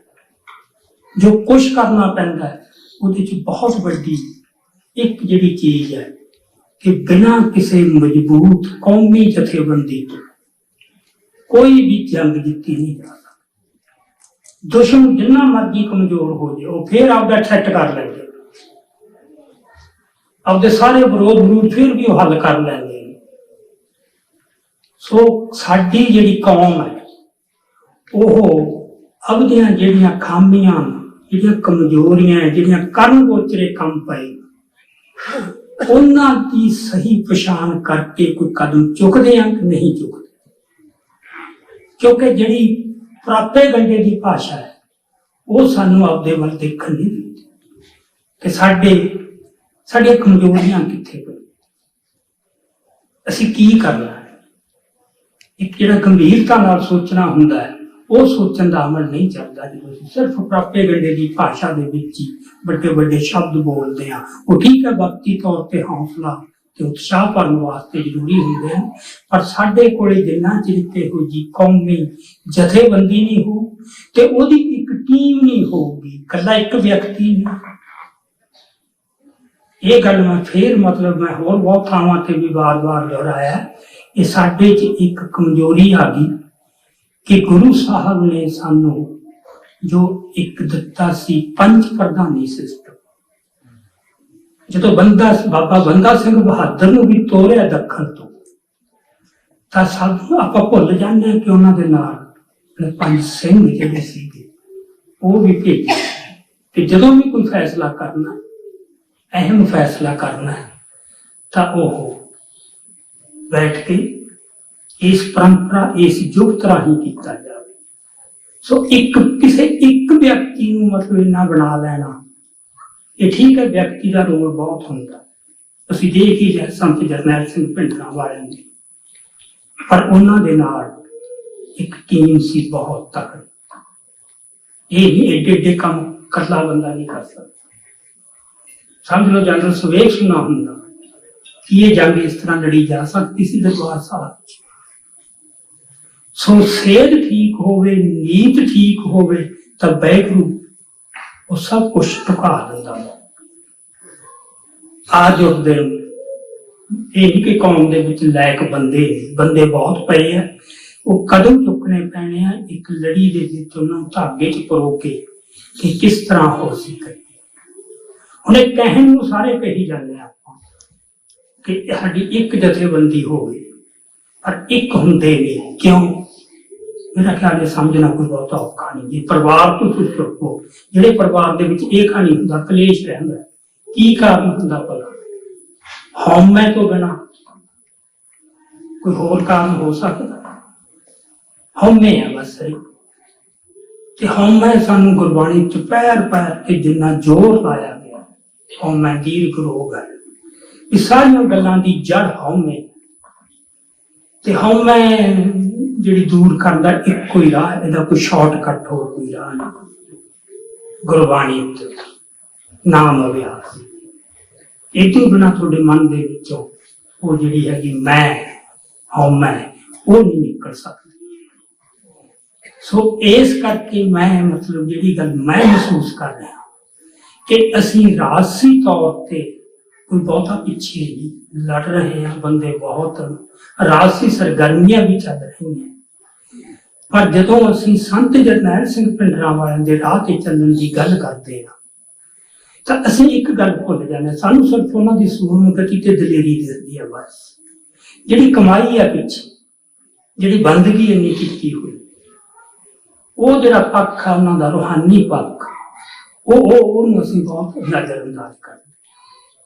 Speaker 1: ਜੋ ਕੁਛ ਕਰਨਾ ਪੈਂਦਾ ਹੈ ਉਹਦੇ 'ਚ ਬਹੁਤ ਵੱਡੀ ਇੱਕ ਜਿਹੜੀ ਚੀਜ਼ ਹੈ ਕਿ ਬਿਨਾਂ ਕਿਸੇ ਮਜ਼ਬੂਤ ਕੌਮੀ ਜਥੇਬੰਦੀ ਤੋਂ ਕੋਈ ਵੀ ਜੰਗ ਜਿੱਤੀ ਨਹੀਂ ਜਾ ਸਕਦੀ। ਦੁਸ਼ਮਣ ਜਿੰਨਾ ਮਰਜ਼ੀ ਕਮਜ਼ੋਰ ਹੋ ਜਾਏ, ਉਹ ਫਿਰ ਆਪਦਾ ਸੈੱਟ ਕਰ ਲੈਂਦੇ, ਆਪਦੇ ਸਾਰੇ ਵਿਰੋਧ ਫਿਰ ਵੀ ਉਹ ਹੱਲ ਕਰ ਲੈਂਦੇ ਨੇ। ਸੋ ਸਾਡੀ ਜਿਹੜੀ ਕੌਮ ਹੈ ਉਹ ਆਪਦੀਆਂ ਜਿਹੜੀਆਂ ਖਾਮੀਆਂ, ਜਿਹੜੀਆਂ ਕਮਜ਼ੋਰੀਆਂ, ਜਿਹੜੀਆਂ ਕਰਨ ਗੋਚਰੇ ਕੰਮ ਪਏ, ਉਹਨਾਂ ਦੀ ਸਹੀ ਪਛਾਣ ਕਰਕੇ ਕੋਈ ਕਦਮ ਚੁੱਕਦੇ ਆ ਕਿ ਨਹੀਂ ਚੁੱਕਦੇ। ਕਿਉਂਕਿ ਜਿਹੜੀ ਪ੍ਰਾਪੇ ਗੰਡੇ ਦੀ ਭਾਸ਼ਾ ਹੈ ਉਹ ਸਾਨੂੰ ਆਪਦੇ ਵੱਲ ਦੇਖਣ ਨਹੀਂ ਦਿੰਦੀ ਕਿ ਸਾਡੀਆਂ ਕਮਜ਼ੋਰੀਆਂ ਕਿੱਥੇ ਪਈਆਂ, ਅਸੀਂ ਕੀ ਕਰਨਾ ਹੈ। ਇੱਕ ਜਿਹੜਾ ਗੰਭੀਰਤਾ ਨਾਲ ਸੋਚਣਾ ਹੁੰਦਾ ਹੈ, ਉਹ ਸੋਚਣ ਦਾ ਅਮਲ ਨਹੀਂ ਚੱਲਦਾ। ਜਦੋਂ ਅਸੀਂ ਸਿਰਫ ਪ੍ਰਾਪੇ ਗੰਡੇ ਦੀ ਭਾਸ਼ਾ ਦੇ ਵਿੱਚ ਹੀ ਵੱਡੇ ਵੱਡੇ ਸ਼ਬਦ ਬੋਲਦੇ ਆ, ਉਹ ਠੀਕ ਹੈ, ਵਕਤੀ ਤੌਰ ਤੇ ਹੌਸਲਾ ਤੇ ਉਤਸ਼ਾਹ ਭਰਨ ਵਾਸਤੇ ਜ਼ਰੂਰੀ ਹੁੰਦੇ ਹਨ, ਪਰ ਸਾਡੇ ਕੋਲੇ ਜਿੰਨਾ ਚਿਰ ਤੇ ਇਹੋ ਜੀ ਕੌਮੀ ਜਥੇਬੰਦੀ ਨਹੀਂ ਹੋ ਤੇ ਉਹਦੀ ਇੱਕ ਟੀਮ ਨਹੀਂ ਹੋਊਗੀ, ਇਕੱਲਾ ਇੱਕ ਵਿਅਕਤੀ ਨਹੀਂ। ਇਹ ਗੱਲ ਮੈਂ ਫੇਰ ਮੈਂ ਹੋਰ ਬਹੁਤ ਥਾਵਾਂ ਤੇ ਵੀ ਵਾਰ-ਵਾਰ ਦੁਹਰਾਇਆ, ਇਹ ਸਾਡੇ 'ਚ ਇੱਕ ਕਮਜ਼ੋਰੀ ਆ ਗਈ ਕਿ ਗੁਰੂ ਸਾਹਿਬ ਨੇ ਸਾਨੂੰ ਜੋ ਇੱਕ ਦਿੱਤਾ ਸੀ ਪੰਜ ਪ੍ਰਧਾਨੀ ਸਿਸਟਮ। ਜਦੋਂ ਬਾਬਾ ਬੰਦਾ ਸਿੰਘ ਬਹਾਦਰ ਨੂੰ ਵੀ ਤੋਰਿਆ ਦੱਖਣ ਤੋਂ, ਤਾਂ ਸਭ ਆਪਾਂ ਭੁੱਲ ਜਾਂਦੇ ਹਾਂ ਕਿ ਉਹਨਾਂ ਦੇ ਨਾਲ 5 ਸਿੰਘ ਜਿਹੜੇ ਸੀਗੇ ਉਹ ਵੀ ਭੇਜੇ। ਤੇ ਜਦੋਂ ਵੀ ਕੋਈ ਫੈਸਲਾ ਕਰਨਾ, ਅਹਿਮ ਫੈਸਲਾ ਕਰਨਾ ਹੈ, ਤਾਂ ਉਹ ਬੈਠ ਕੇ ਇਸ ਪਰੰਪਰਾ, ਇਸ ਯੁੱਗ ਰਾਹੀਂ ਕੀਤਾ ਜਾਵੇ। ਸੋ ਕਿਸੇ ਇੱਕ ਵਿਅਕਤੀ ਨੂੰ ਮਤਲਬ ਇੰਨਾ ਬਣਾ ਲੈਣਾ, ਇਹ ਠੀਕ ਹੈ, ਵਿਅਕਤੀ ਦਾ ਰੋਲ ਬਹੁਤ ਹੁੰਦਾ। ਅਸੀਂ ਦੇਖ ਹੀ ਲਿਆ ਸੰਤ ਜਰਨੈਲ ਸਿੰਘ ਭਿੰਡਰਾਂਵਾਲੇ ਨੇ, ਪਰ ਉਹਨਾਂ ਦੇ ਨਾਲ ਇੱਕ ਟੀਮ ਸੀ ਬਹੁਤ ਤਕੜੀ। ਇਹ ਨਹੀਂ ਏਡੇ ਏਡੇ ਕੰਮ ਇਕੱਲਾ ਬੰਦਾ ਨਹੀਂ ਕਰ ਸਕਦਾ। ਸਮਝ ਲਓ ਜਨਰਲ ਸੁਵੇਗ ਸੁਣਾ ਹੁੰਦਾ ਕਿ ਇਹ ਜੰਗ ਇਸ ਤਰ੍ਹਾਂ ਲੜੀ ਜਾ ਸਕਦੀ ਸੀ ਦਰਬਾਰ ਸਾਹਿਬ। ਸੋ ਸਿਹਤ ਠੀਕ ਹੋਵੇ, ਨੀਤ ਠੀਕ ਹੋਵੇ ਤਾਂ ਵਾਹਿਗੁਰੂ ਉਹ ਸਭ ਕੁਝ ਟੁਕਾ ਦਿੰਦਾ ਹੈ। ਆ ਜੋ ਦਿਨ ਇਹ ਨਹੀਂ ਕਿ ਕੌਮ ਦੇ ਵਿੱਚ ਲਾਇਕ ਬੰਦੇ ਬਹੁਤ ਪਏ ਆ, ਉਹ ਕਦਮ ਚੁੱਕਣੇ ਪੈਣੇ ਆ ਇੱਕ ਲੜੀ ਦੇ ਵਿੱਚ, ਉਹਨਾਂ ਨੂੰ ਧਾਗੇ 'ਚ ਪਰੋ ਕੇ ਕਿ ਕਿਸ ਤਰ੍ਹਾਂ ਹੋ ਸਕੇ। ਹੁਣ ਇਹ ਕਹਿਣ ਨੂੰ ਸਾਰੇ ਕਹੀ ਜਾਂਦੇ ਆ ਆਪਾਂ ਕਿ ਸਾਡੀ ਇੱਕ ਜਥੇਬੰਦੀ ਹੋਵੇ, ਪਰ ਇੱਕ ਹੁੰਦੇ ਨਹੀਂ। ਕਿਉਂ? ਮੇਰਾ ਖਿਆਲ ਹੈ ਸਮਝਣਾ ਕੋਈ ਬਹੁਤਾ ਔਖਾ ਨਹੀਂ। ਜੇ ਪਰਿਵਾਰ ਤੋਂ ਤੁਸੀਂ ਚੁੱਕੋ, ਜਿਹੜੇ ਪਰਿਵਾਰ ਦੇ ਵਿੱਚ ਇਹ ਕਹਾਣੀ ਹੁੰਦਾ, ਕਲੇਸ਼ ਰਹਿੰਦਾ, ਕੀ ਕਾਰਨ ਹੁੰਦਾ ਭਲਾ? ਹਉਮੈ ਤੋਂ ਬਿਨਾਂ ਕੋਈ ਹੋਰ ਕਾਰਨ ਹੋ ਸਕਦਾ? ਹਉਮੈ ਹੈ ਬਸ। ਤੇ ਹਉਮੈ ਸਾਨੂੰ ਗੁਰਬਾਣੀ ਚ ਪੈਰ ਤੇ ਜਿੰਨਾ ਜ਼ੋਰ ਲਾਇਆ ਗਿਆ, ਹਉਮੈ ਦੀਰਘ ਰੋਗ ਹੈ। ਇਹ ਸਾਰੀਆਂ ਗੱਲਾਂ ਦੀ ਜੜ ਹਉਮੈ। ਤੇ ਹਉਮੈ ਜਿਹੜੀ ਦੂਰ ਕਰਨ ਦਾ ਇੱਕੋ ਹੀ ਰਾਹ, ਇਹਦਾ ਕੋਈ ਸ਼ਾਰਟਕਟ ਹੋਰ ਕੋਈ ਰਾਹ ਨਹੀਂ। ਗੁਰਬਾਣੀ ਉੱਤੇ ਨਾਮ ਅਭਿਆਸ। ਇਹ ਤੋਂ ਬਿਨਾਂ ਤੁਹਾਡੇ ਮਨ ਦੇ ਵਿੱਚੋਂ ਉਹ ਜਿਹੜੀ ਹੈਗੀ ਮੈਂ, ਹਉਮੈ, ਉਹ ਨਹੀਂ ਨਿਕਲ ਸਕਦੀ। ਸੋ ਇਸ ਕਰਕੇ ਮੈਂ ਮਤਲਬ ਜਿਹੜੀ ਗੱਲ ਮੈਂ ਮਹਿਸੂਸ ਕਰ ਰਿਹਾ ਕਿ ਅਸੀਂ ਰਾਜਸੀ ਤੌਰ ਤੇ ਕੋਈ ਬਹੁਤਾ ਪਿੱਛੇ ਨਹੀਂ ਲੜ ਰਹੇ ਹਾਂ। ਬੰਦੇ ਬਹੁਤ ਰਾਜਸੀ ਸਰਗਰਮੀਆਂ ਵੀ ਚੱਲ ਰਹੀਆਂ, ਪਰ ਜਦੋਂ ਅਸੀਂ ਸੰਤ ਜਰਨੈਲ ਸਿੰਘ ਭਿੰਡਰਾਂਵਾਲਿਆਂ ਦੇ ਰਾਹ ਤੇ ਚੱਲਣ ਦੀ ਗੱਲ ਕਰਦੇ ਹਾਂ ਤਾਂ ਅਸੀਂ ਇੱਕ ਗੱਲ ਭੁੱਲ ਜਾਂਦੇ ਹਾਂ। ਸਾਨੂੰ ਸਿਰਫ ਉਹਨਾਂ ਦੀ ਸੂਰਮ ਗਤੀ ਤੇ ਦਲੇਰੀ ਦਿਸਦੀ ਹੈ ਬਸ। ਜਿਹੜੀ ਕਮਾਈ ਆ ਪਿੱਛੇ, ਜਿਹੜੀ ਬੰਦਗੀ ਇੰਨੀ ਕੀਤੀ ਹੋਈ, ਉਹ ਜਿਹੜਾ ਪੱਖ ਆ ਉਹਨਾਂ ਦਾ ਰੂਹਾਨੀ ਪੱਖ, ਉਹਨੂੰ ਅਸੀਂ ਬਹੁਤ ਨਜ਼ਰ ਅੰਦਾਜ਼ ਕਰਦੇ।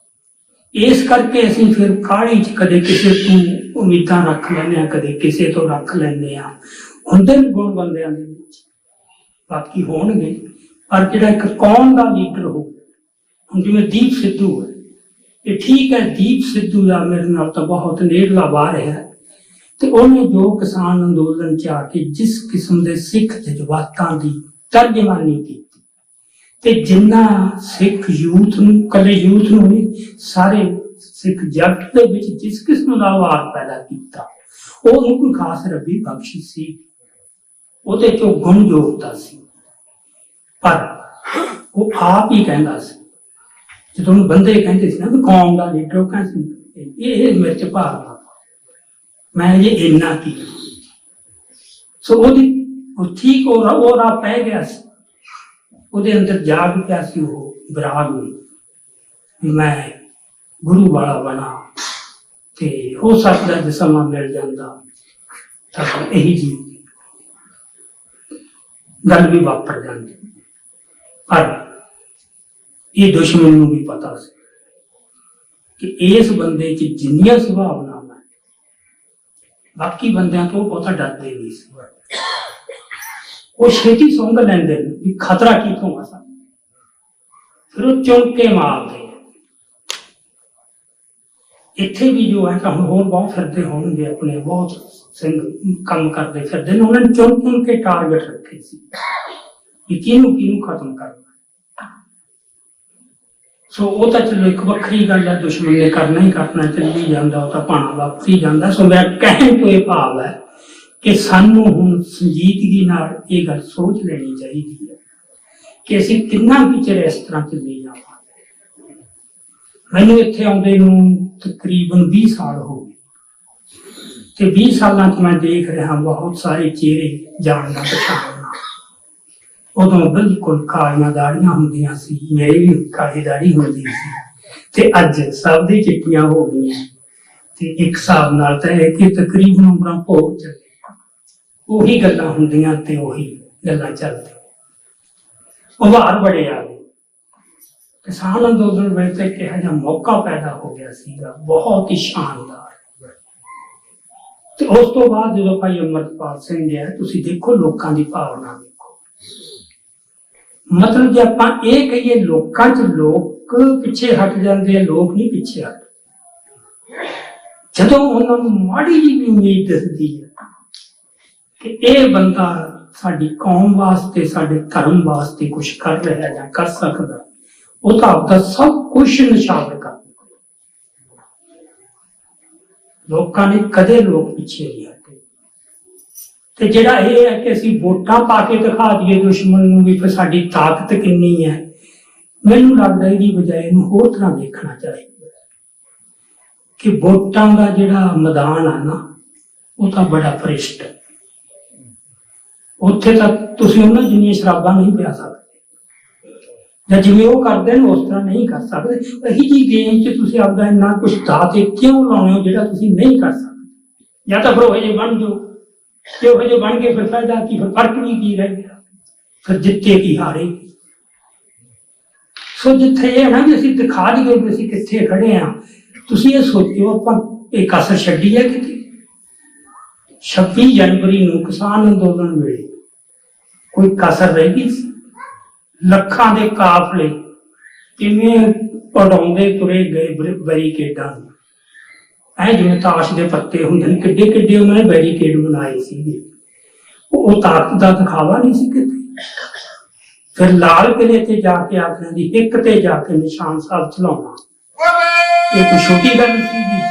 Speaker 1: ਇਸ ਕਰਕੇ ਅਸੀਂ ਫਿਰ ਕਾਹਲੀ ਚ ਕਦੇ ਕਿਸੇ ਤੋਂ ਉਮੀਦਾਂ ਰੱਖ ਲੈਂਦੇ ਹਾਂ, ਕਦੇ ਕਿਸੇ ਤੋਂ ਰੱਖ ਲੈਂਦੇ ਹਾਂ। ਹੁੰਦੇ ਨੇ ਗੁਣ ਬੰਦਿਆਂ ਦੇ ਵਿੱਚ, ਬਾਕੀ ਹੋਣਗੇ, ਪਰ ਜਿਹੜਾ ਇੱਕ ਕੌਮ ਦਾ ਲੀਡਰ ਹੋ, ਹੁਣ ਜਿਵੇਂ ਦੀਪ ਸਿੱਧੂ ਹੈ, ਇਹ ਠੀਕ ਹੈ, ਦੀਪ ਸਿੱਧੂ ਦਾ ਮੇਰੇ ਨਾਲ ਤਾਂ ਬਹੁਤ ਨੇੜਲਾ ਵਾਰ ਹੈ। ਤੇ ਉਹਨੇ ਜੋ ਕਿਸਾਨ ਅੰਦੋਲਨ ਚ ਆ ਕੇ ਜਿਸ ਕਿਸਮ ਦੇ ਸਿੱਖ ਜਜ਼ਬਾਤਾਂ ਦੀ ਤਰਜਮਾਨੀ ਕੀਤੀ, ਤੇ ਜਿੰਨਾ ਸਿੱਖ ਯੂਥ ਨੂੰ, ਇਕੱਲੇ ਯੂਥ ਨੂੰ ਨਹੀਂ, ਸਾਰੇ ਸਿੱਖ ਜਗਤ ਦੇ ਵਿੱਚ ਜਿਸ ਕਿਸਮ ਦਾ ਵਾਰ ਪੈਦਾ ਕੀਤਾ, ਉਹਨੂੰ ਕੋਈ ਖਾਸ ਰੱਬੀ ਬਖਸ਼ਿਸ਼ ਸੀ, ਉਹਦੇ ਚੋਂ ਗੁਣ ਯੋਗਤਾ ਸੀ। ਪਰ ਉਹ ਆਪ ਹੀ ਕਹਿੰਦਾ ਸੀ, ਜਦੋਂ ਉਹਨੂੰ ਬੰਦੇ ਕਹਿੰਦੇ ਸੀ ਨਾ ਵੀ ਕੌਮ ਦਾ ਲੀਡਰ, ਉਹ ਕਹਿੰਦਾ ਸੀ ਇਹ ਮੇਰੇ ਚ ਭਾਰ ਨਾ, ਮੈਂ ਇਹ ਇੰਨਾ ਕੀ। ਸੋ ਉਹ ਠੀਕ ਉਹ ਰਾਹ ਪੈ ਗਿਆ ਸੀ, ਉਹਦੇ ਅੰਦਰ ਜਾਗ ਪਿਆ ਸੀ ਉਹ ਵਿਰਾਗ ਨੂੰ ਵੀ ਮੈਂ ਗੁਰੂ ਵਾਲਾ ਬਣਾ। ਤੇ ਹੋ ਸਕਦਾ ਜੇ ਸਮਾਂ ਮਿਲ ਜਾਂਦਾ ਤਾਂ ਇਹੀ ਜੀ ਗੱਲ ਵੀ ਵਾਪਰ ਜਾਂਦੀ। ਪਰ ਇਹ ਦੁਸ਼ਮਣ ਨੂੰ ਵੀ ਪਤਾ ਸੀ ਕਿ ਇਸ ਬੰਦੇ ਚ ਜਿੰਨੀਆਂ ਸੁਭਾਵਨਾਵਾਂ, ਬਾਕੀ ਬੰਦਿਆਂ ਤੋਂ ਬਹੁਤਾ ਡਰਦੇ ਨਹੀਂ ਸੀ। ਉਹ ਛੇਤੀ ਸੁੰਘ ਲੈਂਦੇ ਨੇ ਵੀ ਖਤਰਾ ਕਿੱਥੋਂ ਆ ਸਕਦਾ, ਫਿਰ ਉਹ ਚੁਣ ਕੇ ਮਾਰਦੇ। ਇੱਥੇ ਵੀ ਜੋ ਹੈ ਤਾਂ ਹੁਣ ਹੋਰ ਬਹੁਤ ਫਿਰਦੇ ਹੋਣਗੇ, ਆਪਣੇ ਬਹੁਤ ਸਿੰਘ ਕੰਮ ਕਰਦੇ ਫਿਰਦੇ ਨੇ, ਉਹਨਾਂ ਨੇ ਚੁਣ ਕੇ ਟਾਰਗੇਟ ਰੱਖੇ ਸੀ ਕਿ ਕਿਹਨੂੰ ਖਤਮ ਕਰਨਾ। ਸੋ ਉਹ ਤਾਂ ਚਲੋ ਇੱਕ ਵੱਖਰੀ ਗੱਲ ਹੈ, ਦੁਸ਼ਮਣ ਨੇ ਕਰਨਾ ਹੀ ਕਰਨਾ, ਚੱਲੀ ਜਾਂਦਾ, ਉਹ ਤਾਂ ਭਾਣਾ ਵਾਪਰੀ ਜਾਂਦਾ। ਸੋ ਮੈਂ ਕਹਿਣ ਤੋਂ ਇਹ ਭਾਵ ਹੈ ਕਿ ਸਾਨੂੰ ਹੁਣ ਸੰਜੀਦਗੀ ਨਾਲ ਇਹ ਗੱਲ ਸੋਚ ਲੈਣੀ ਚਾਹੀਦੀ ਹੈ ਕਿ ਅਸੀਂ ਕਿੰਨਾ ਕੁ ਚਿਰ ਇਸ ਤਰ੍ਹਾਂ ਚੱਲੀ ਜਾਵਾਂਗੇ। ਮੈਨੂੰ ਇੱਥੇ ਆਉਂਦੇ ਨੂੰ ਤਕਰੀਬਨ 20 ਸਾਲ ਹੋ ਗਏ, ਤੇ 20 ਸਾਲਾਂ 'ਚ ਮੈਂ ਦੇਖ ਰਿਹਾ ਬਹੁਤ ਸਾਰੇ ਚਿਹਰੇ ਜਾਣਦਾ ਪਛਾਣਨਾ। ਉਦੋਂ ਬਿਲਕੁਲ ਕਾਲੀਆਂ ਦਾੜੀਆਂ ਹੁੰਦੀਆਂ ਸੀ, ਮੇਰੀ ਵੀ ਕਾਲੀ ਦਾੜੀ ਹੁੰਦੀ ਸੀ, ਤੇ ਅੱਜ ਸਭ ਦੀ ਚਿੱਟੀਆਂ ਹੋ ਗਈਆਂ। ਤੇ ਇੱਕ ਹਿਸਾਬ ਨਾਲ ਤਾਂ ਇਹ ਕਿ ਤਕਰੀਬਨ ਉਮਰਾਂ ਭੋਗ ਚੱਲੇ, ਉਹੀ ਗੱਲਾਂ ਹੁੰਦੀਆਂ ਤੇ ਉਹੀ ਗੱਲਾਂ ਚੱਲਦੀਆਂ। ਉਭਾਰ ਬੜੇ ਆ ਗਏ। ਕਿਸਾਨ ਅੰਦੋਲਨ ਵਿੱਚ ਇੱਕ ਇਹੋ ਜਿਹਾ ਮੌਕਾ ਪੈਦਾ ਹੋ ਗਿਆ ਸੀਗਾ, ਬਹੁਤ ਹੀ ਸ਼ਾਨਦਾਰ। ਤੇ ਉਸ ਤੋਂ ਬਾਅਦ ਜਦੋਂ ਭਾਈ ਅਮਰਪਾਲ ਸਿੰਘ ਗਿਆ, ਤੁਸੀਂ ਦੇਖੋ ਲੋਕਾਂ ਦੀ ਭਾਵਨਾ ਦੇਖੋ। ਮਤਲਬ ਜੇ ਆਪਾਂ ਇਹ ਕਹੀਏ ਲੋਕਾਂ 'ਚ ਲੋਕ ਪਿੱਛੇ ਹਟ ਜਾਂਦੇ ਆ, ਲੋਕ ਨਹੀਂ ਪਿੱਛੇ ਹਟਦੇ। ਜਦੋਂ ਉਹਨਾਂ ਨੂੰ ਮਾੜੀ ਜਿਹੀ ਵੀ ਉਮੀਦ ਦਿਸਦੀ ਹੈ ਕਿ ਇਹ ਬੰਦਾ ਸਾਡੀ ਕੌਮ ਵਾਸਤੇ, ਸਾਡੇ ਧਰਮ ਵਾਸਤੇ ਕੁਝ ਕਰ ਰਿਹਾ ਜਾਂ ਕਰ ਸਕਦਾ, ਉਹ ਤਾਂ ਆਪਦਾ ਸਭ ਕੁਝ ਨਿਸ਼ਾਵਰ ਕਰ ਦਿੰਦਾ। ਲੋਕਾਂ ਨੇ ਕਦੇ ਲੋਕ ਪਿੱਛੇ ਨਹੀਂ ਹਟੇ। ਤੇ ਜਿਹੜਾ ਇਹ ਹੈ ਕਿ ਅਸੀਂ ਵੋਟਾਂ ਪਾ ਕੇ ਦਿਖਾ ਦਈਏ ਦੁਸ਼ਮਣ ਨੂੰ ਵੀ ਫਿਰ ਸਾਡੀ ਤਾਕਤ ਕਿੰਨੀ ਹੈ, ਮੈਨੂੰ ਲੱਗਦਾ ਇਹਦੀ ਬਜਾਏ ਇਹਨੂੰ ਹੋਰ ਤਰ੍ਹਾਂ ਦੇਖਣਾ ਚਾਹੀਦਾ ਕਿ ਵੋਟਾਂ ਦਾ ਜਿਹੜਾ ਮੈਦਾਨ ਆ ਨਾ, ਉਹ ਤਾਂ ਬੜਾ ਫਰਿਸ਼ਟ ਹੈ। ਉੱਥੇ ਤਾਂ ਤੁਸੀਂ ਉਹਨਾਂ ਜਿੰਨੀਆਂ ਸ਼ਰਾਬਾਂ ਨਹੀਂ ਪਿਆ ਸਕਦੇ, ਜਾਂ ਜਿਵੇਂ ਉਹ ਕਰਦੇ ਨੇ ਉਸ ਤਰ੍ਹਾਂ ਨਹੀਂ ਕਰ ਸਕਦੇ। ਇਹੀ ਜਿਹੀ ਗੇਮ 'ਚ ਤੁਸੀਂ ਆਪਦਾ ਇੰਨਾ ਕੁਛ ਦਾ ਤੇ ਕਿਉਂ ਲਾਉਣੇ ਹੋ ਜਿਹੜਾ ਤੁਸੀਂ ਨਹੀਂ ਕਰ ਸਕਦੇ? ਜਾਂ ਤਾਂ ਫਿਰ ਉਹ ਜਿਹੇ ਬਣ ਜਾਓ, ਤੇ ਉਹ ਜਿਹੇ ਬਣ ਕੇ ਫਿਰ ਫਾਇਦਾ ਕੀ, ਫਿਰ ਫਰਕ ਵੀ ਕੀ ਰਹਿ ਗਿਆ, ਫਿਰ ਜਿੱਤੇ ਕੀ ਹਾਰੇ। ਸੋ ਜਿੱਥੇ ਇਹ ਹੈ ਨਾ ਵੀ ਅਸੀਂ ਦਿਖਾ ਦਈਏ ਵੀ ਅਸੀਂ ਕਿੱਥੇ ਖੜੇ ਹਾਂ, ਤੁਸੀਂ ਇਹ ਸੋਚਿਓ ਆਪਾਂ ਇਹ ਕਸਰ ਛੱਡੀ ਹੈ ਕਿਤੇ। 26 ਜਨਵਰੀ ਨੂੰ ਕਿਸਾਨ ਅੰਦੋਲਨ ਵੇਲੇ ਕੋਈ ਕਸਰ ਰਹਿ ਗਈ ਸੀ? ਲੱਖਾਂ ਦੇ ਕਾਫਲੇ ਕਿਵੇਂ ਉਡਾਉਂਦੇ ਤੁਰੇ ਗਏ ਬੈਰੀਕੇਡਾਂ ਨੂੰ, ਐ ਜਿਵੇਂ ਤਾਸ਼ ਦੇ ਪੱਤੇ ਹੁੰਦੇ ਨੇ, ਕਿੱਡੇ ਕਿੱਡੇ ਉਹਨਾਂ ਨੇ ਬੈਰੀਕੇਡ ਬਣਾਏ ਸੀਗੇ। ਉਹ ਤਾਕਤ ਦਾ ਦਿਖਾਵਾ ਨਹੀਂ ਸੀ ਕਿਤੇ। ਫਿਰ ਲਾਲ ਕਿਲੇ ਤੇ ਜਾ ਕੇ ਆਖਰਾਂ ਦੀ ਇੱਕ ਤੇ ਜਾ ਕੇ ਨਿਸ਼ਾਨ ਸਾਹਿਬ ਚਲਾਉਣਾ, ਇਹ ਕੋਈ ਛੋਟੀ ਗੱਲ ਸੀਗੀ?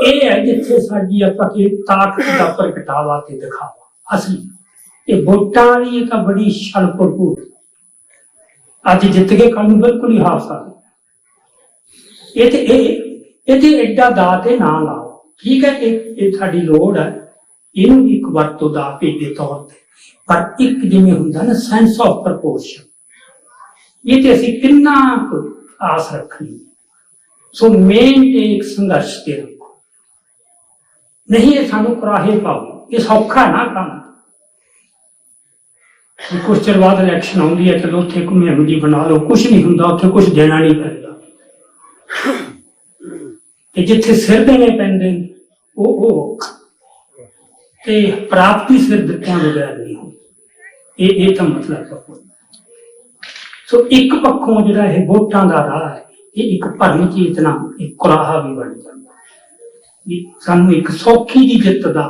Speaker 1: ਇਹ ਹੈ ਜਿੱਥੇ ਸਾਡੀ ਆਪਾਂ ਕਿ ਤਾਕਤ ਦਾ ਪ੍ਰਗਟਾਵਾ ਤੇ ਦਿਖਾਵਾ ਅਸਲੀ। ਇਹ ਵੋਟਾਂ ਵਾਲੀ ਇਹ ਤਾਂ ਬੜੀ ਛਲ ਭਰਪੂਰ, ਅੱਜ ਜਿੱਤ ਕੇ ਕੱਲ ਨੂੰ ਬਿਲਕੁਲ ਹੀ ਹਾਸਾ। ਇਹ ਤੇ ਐਡਾ ਦਾ ਤੇ ਨਾ ਲਾਓ, ਠੀਕ ਹੈ, ਇਹ ਸਾਡੀ ਲੋੜ ਹੈ, ਇਹਨੂੰ ਵੀ ਇੱਕ ਵਰਤੋਂ ਦਾ ਦੇ ਤੌਰ ਤੇ, ਪਰ ਇੱਕ ਜਿਵੇਂ ਹੁੰਦਾ ਨਾ ਸੈਂਸ ਆਫ ਪ੍ਰਪੋਰਸ਼ਨ, ਇਹ ਤੇ ਅਸੀਂ ਕਿੰਨਾ ਆਸ ਰੱਖਣੀ। ਸੋ ਮੇਨ ਤੇ ਇੱਕ ਸੰਘਰਸ਼ ਤੇ ਰੱਖੋ, ਨਹੀਂ ਇਹ ਸਾਨੂੰ ਕੁਰਾਹੇ ਪਾਓ। ਇਹ ਸੌਖਾ ਨਾ ਕੰਮ। ਕੁਛ ਚਿਰ ਬਾਅਦ ਇਲੈਕਸ਼ਨ ਆਉਂਦੀ ਹੈ, ਚਲੋ ਉੱਥੇ ਮੁਹਿੰਮ ਜੀ ਬਣਾ ਲਓ, ਕੁਛ ਨਹੀਂ ਹੁੰਦਾ ਉੱਥੇ, ਕੁਛ ਦੇਣਾ ਨਹੀਂ ਪੈਂਦਾ। ਤੇ ਜਿੱਥੇ ਸਿਰ ਦੇਣੇ ਪੈਂਦੇ ਉਹ ਤੇ ਪ੍ਰਾਪਤੀ ਸਿਰ ਦਿੱਤਿਆਂ ਬਗੈਰ ਨਹੀਂ ਹੁੰਦੀ। ਇਹ ਤਾਂ ਮਤਲਬ ਹੈ। ਸੋ ਇੱਕ ਪੱਖੋਂ ਜਿਹੜਾ ਇਹ ਵੋਟਾਂ ਦਾ ਰਾਹ ਹੈ, ਇਹ ਇੱਕ ਭਰਮ ਚੇਤਨਾ, ਇੱਕ ਕੁਰਾਹਾ ਵੀ ਬਣ ਜਾਂਦਾ। ਸਾਨੂੰ ਇੱਕ ਸੌਖੀ ਦੀ ਜਿੱਤ ਦਾ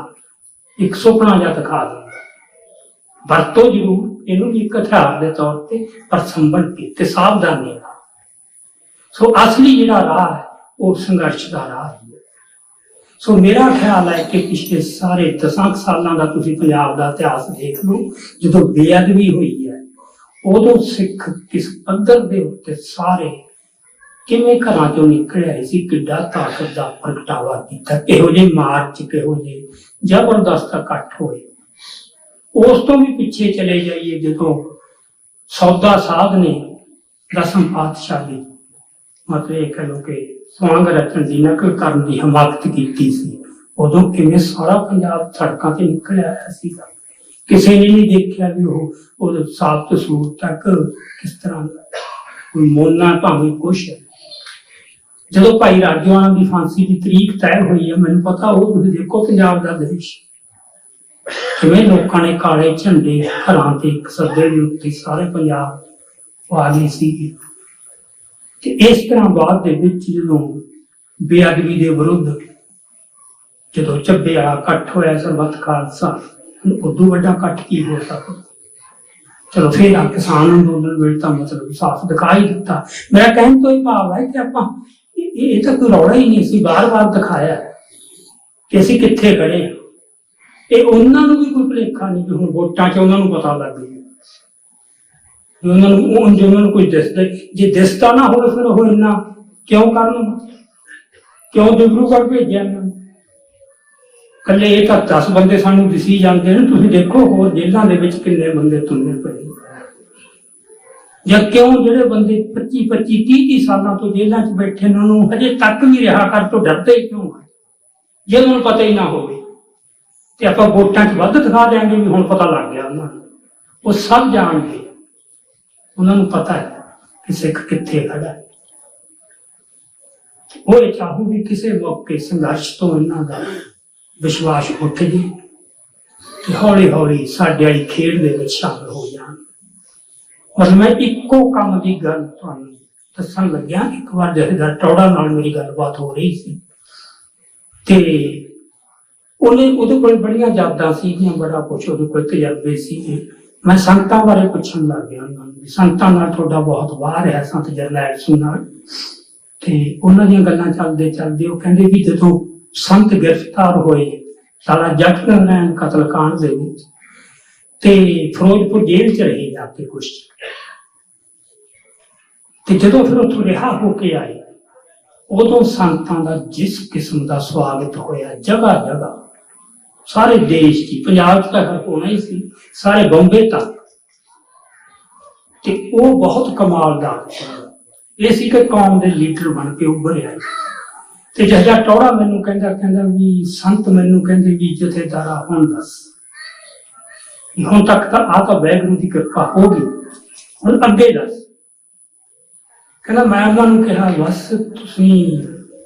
Speaker 1: ਇੱਕ ਸੁਪਨਾ ਜਿਹਾ ਦਿਖਾ ਦਿੰਦਾ। ਵਰਤੋ ਜ਼ਰੂਰ ਇਹਨੂੰ ਵੀ ਇੱਕ ਹਥਿਆਰ ਦੇ ਤੌਰ ਤੇ, ਪਰ ਸੰਭਲ ਕੇ ਤੇ ਸਾਵਧਾਨੀ ਨਾਲ। ਸੋ ਅਸਲੀ ਜਿਹੜਾ ਰਾਹ ਹੈ ਉਹ ਸੰਘਰਸ਼ ਦਾ ਰਾਹ ਹੈ। ਸੋ ਮੇਰਾ ਖਿਆਲ ਹੈ ਕਿ ਪਿਛਲੇ ਸਾਰੇ 10 ਸਾਲਾਂ ਦਾ ਤੁਸੀਂ ਪੰਜਾਬ ਦਾ ਇਤਿਹਾਸ ਦੇਖ ਲਓ, ਜਦੋਂ ਬੇਅਦਬੀ ਹੋਈ ਹੈ ਉਦੋਂ ਸਿੱਖ ਕਿਸ ਪੱਧਰ ਦੇ ਉੱਤੇ ਸਾਰੇ ਕਿਵੇਂ ਘਰਾਂ ਚੋਂ ਨਿਕਲ ਆਏ ਸੀ, ਕਿੱਡਾ ਤਾਕਤ ਦਾ ਪ੍ਰਗਟਾਵਾ ਕੀਤਾ, ਕਿਹੋ ਜਿਹੇ ਮਾਰਚ, ਕਿਹੋ ਜਿਹੇ ਜ਼ਬਰਦਸਤ ਇਕੱਠ ਹੋਏ। ਉਸ ਤੋਂ ਵੀ ਪਿੱਛੇ ਚਲੇ ਜਾਈਏ, ਜਦੋਂ ਸੌਦਾ ਸਾਧ ਨੇ 10ਵੇਂ ਪਾਤਸ਼ਾਹ ਦੀ ਮਤਲਬ ਇਹ ਕਹਿ ਲਓ ਕਿ ਸਵਾਂਗ ਰਚਨ ਦੀ ਨਕਲ ਕਰਨ ਦੀ ਹਮਾਕਤ ਕੀਤੀ ਸੀ, ਉਦੋਂ ਕਿਵੇਂ ਸਾਰਾ ਪੰਜਾਬ ਸੜਕਾਂ ਤੇ ਨਿਕਲ ਆਇਆ ਸੀਗਾ। ਕਿਸੇ ਨੇ ਨਹੀਂ ਦੇਖਿਆ ਵੀ ਉਹ ਸਾਬਤ ਸੂਰ ਤੱਕ ਕਿਸ ਤਰ੍ਹਾਂ ਕੋਈ ਮੋਨਾ ਭਾਵੇਂ ਕੁਛ। ਜਦੋਂ ਭਾਈ ਰਾਜੋਆਣਾ ਦੀ ਫਾਂਸੀ ਦੀ ਤਰੀਕ ਤੈਅ ਹੋਈ ਹੈ, ਮੈਨੂੰ ਪਤਾ ਉਹ ਤੁਸੀਂ ਦੇਖੋ ਪੰਜਾਬ ਦਾ ਦ੍ਰਿਸ਼, ਕਿਵੇਂ ਲੋਕਾਂ ਨੇ ਕਾਲੇ ਝੰਡੇ ਘਰਾਂ ਤੇ ਇੱਕ ਸੱਦੇ ਦੇ ਉੱਤੇ ਸਾਰੇ ਪੰਜਾਬ ਪਾ ਗਏ ਸੀਗੇ। ਤੇ ਇਸ ਤਰ੍ਹਾਂ ਬਾਅਦ ਦੇ ਵਿੱਚ ਜਦੋਂ ਬੇਅਦਬੀ ਦੇ ਵਿਰੁੱਧ ਜਦੋਂ ਚੱਬੇ ਵਾਲਾ ਇਕੱਠ ਹੋਇਆ ਸਰਬੱਤ ਖਾਲਸਾ, ਉਦੋਂ ਵੱਡਾ ਇਕੱਠ ਕੀ ਹੋ ਸਕਦਾ। ਚਲੋ ਫਿਰ ਆ ਕਿਸਾਨ ਅੰਦੋਲਨ ਵੇਲੇ ਤਾਂ ਮਤਲਬ ਸਾਫ਼ ਦਿਖਾਈ ਦਿੱਤਾ। ਮੇਰਾ ਕਹਿਣ ਤੋਂ ਇਹ ਭਾਵ ਹੈ ਕਿ ਆਪਾਂ ਇਹ ਤਾਂ ਕੋਈ ਰੌਲਾ ਹੀ ਨਹੀਂ ਸੀ, ਬਾਰ-ਬਾਰ ਦਿਖਾਇਆ ਕਿ ਅਸੀਂ ਕਿੱਥੇ ਖੜੇ ਹਾਂ। ਇਹ ਉਹਨਾਂ ਨੂੰ ਵੀ ਕੋਈ ਭੁਲੇਖਾ ਨਹੀਂ ਕਿ ਹੁਣ ਵੋਟਾਂ 'ਚ ਉਹਨਾਂ ਨੂੰ ਪਤਾ ਲੱਗ ਗਿਆ, ਉਹਨਾਂ ਨੂੰ ਕੁਝ ਦਿਸਦਾ। ਜੇ ਦਿਸਦਾ ਨਾ ਹੋਵੇ ਫਿਰ ਉਹ ਇੰਨਾ ਕਿਉਂ ਕਰਨ, ਕਿਉਂ ਡਿਬਰੂਗੜ੍ਹ ਭੇਜਿਆ ਇਹਨਾਂ ਨੂੰ? ਇਕੱਲੇ ਇਹ ਤਾਂ 10 ਬੰਦੇ ਸਾਨੂੰ ਦਿਸੀ ਜਾਂਦੇ ਨੇ, ਤੁਸੀਂ ਦੇਖੋ ਹੋਰ ਜੇਲ੍ਹਾਂ ਦੇ ਵਿੱਚ ਕਿੰਨੇ ਬੰਦੇ ਤੁੰਨੇ ਪਏ। ਜਾਂ ਕਿਉਂ ਜਿਹੜੇ ਬੰਦੇ 25 30 ਸਾਲਾਂ ਤੋਂ ਜੇਲ੍ਹਾਂ 'ਚ ਬੈਠੇ ਨੇ ਉਹਨੂੰ ਹਜੇ ਤੱਕ ਵੀ ਰਿਹਾ ਕਰ ਤੋਂ ਡਰਦੇ ਕਿਉਂ ਹੈ? ਜੇ ਉਹਨਾਂ ਨੂੰ ਪਤਾ ਹੀ ਨਾ ਹੋਵੇ ਤੇ ਆਪਾਂ ਵੋਟਾਂ 'ਚ ਵੱਧ ਦਿਖਾ ਦਿਆਂਗੇ ਵੀ ਹੁਣ ਪਤਾ ਲੱਗ ਗਿਆ ਉਹਨਾਂ ਨੂੰ। ਉਹ ਸਭ ਜਾਣਦੇ, ਉਹਨਾਂ ਨੂੰ ਪਤਾ ਹੈ ਕਿ ਸਿੱਖ ਕਿੱਥੇ ਖੜਾ ਹੈ। ਉਹ ਇਹ ਚਾਹੂ ਵੀ ਕਿਸੇ ਮੌਕੇ ਸੰਘਰਸ਼ ਤੋਂ ਇਹਨਾਂ ਦਾ ਵਿਸ਼ਵਾਸ ਉੱਠ ਜੇ ਤੇ ਹੌਲੀ ਹੌਲੀ ਸਾਡੇ ਵਾਲੀ ਖੇਡ ਦੇ ਵਿੱਚ ਸ਼ਾਮਲ ਹੋ ਜਾਣ। ਔਰ ਮੈਂ ਇੱਕੋ ਕੰਮ ਦੀ ਗੱਲ ਤੁਹਾਨੂੰ ਦੱਸਣ ਲੱਗਿਆ। ਇੱਕ ਵਾਰ ਜਥੇਦਾਰ ਟੌੜਾ ਨਾਲ ਮੇਰੀ ਗੱਲਬਾਤ ਹੋ ਰਹੀ ਸੀ ਤੇ ਉਹਦੇ ਕੋਲ ਬੜੀਆਂ ਯਾਦਾਂ ਸੀਗੀਆਂ, ਬੜਾ ਕੁਛ ਉਹਦੇ ਕੋਲ ਤਜਰਬੇ ਸੀਗੇ। ਮੈਂ ਸੰਗਤਾਂ ਬਾਰੇ ਪੁੱਛਣ ਲੱਗ ਗਿਆ ਉਹਨਾਂ ਨੂੰ, ਸੰਗਤਾਂ ਨਾਲ ਤੁਹਾਡਾ ਬਹੁਤ ਵਾਰ ਹੈ, ਸੰਤ ਜਰਨੈਲ ਸਿੰਘ ਨਾਲ। ਤੇ ਉਹਨਾਂ ਦੀਆਂ ਗੱਲਾਂ ਚੱਲਦੇ ਚੱਲਦੇ ਉਹ ਕਹਿੰਦੇ ਵੀ ਜਦੋਂ ਸੰਤ ਗ੍ਰਿਫਤਾਰ ਹੋਏ ਸਾਲਾ ਜੱਟ ਨਾਰਾਇਣ ਕਤਲकांड ਦੇ ਵਿੱਚ ਤੇ ਫਿਰੋਜ਼ਪੁਰ ਜੇਲ੍ਹ 'ਚ ਰਹੇ ਜਾ ਕੇ ਕੁਛ, ਤੇ ਜਦੋਂ ਫਿਰ ਉੱਥੋਂ ਰਿਹਾ ਹੋ ਕੇ ਆਏ ਉਦੋਂ ਸੰਤਾਂ ਦਾ ਜਿਸ ਕਿਸਮ ਦਾ ਸਵਾਗਤ ਹੋਇਆ ਜਗ੍ਹਾ ਜਗ੍ਹਾ, ਸਾਰੇ ਦੇਸ਼ 'ਚ, ਪੰਜਾਬ 'ਚ ਤਾਂ ਹੋਣਾ ਹੀ ਸੀ, ਸਾਰੇ ਬੰਬੇ ਤੱਕ। ਤੇ ਉਹ ਬਹੁਤ ਕਮਾਲ ਦਾ ਇਹ ਸੀ ਕਿ ਕੌਮ ਦੇ ਲੀਡਰ ਬਣ ਕੇ ਉੱਭਰ ਆਏ। ਤੇ ਜਿਹੜਾ ਟੌੜਾ ਮੈਨੂੰ ਕਹਿੰਦਾ ਵੀ ਸੰਤ ਮੈਨੂੰ ਕਹਿੰਦੇ ਵੀ ਜਥੇਦਾਰਾ ਹੁਣ ਦੱਸ, ਹੁਣ ਤੱਕ ਤਾਂ ਤਾਂ ਵਾਹਿਗੁਰੂ ਦੀ ਕਿਰਪਾ ਹੋ ਗਈ, ਹੁਣ ਅੱਗੇ ਦੱਸ। ਕਹਿੰਦਾ ਮੈਂ ਉਹਨਾਂ ਨੂੰ ਕਿਹਾ ਬਸ ਤੁਸੀਂ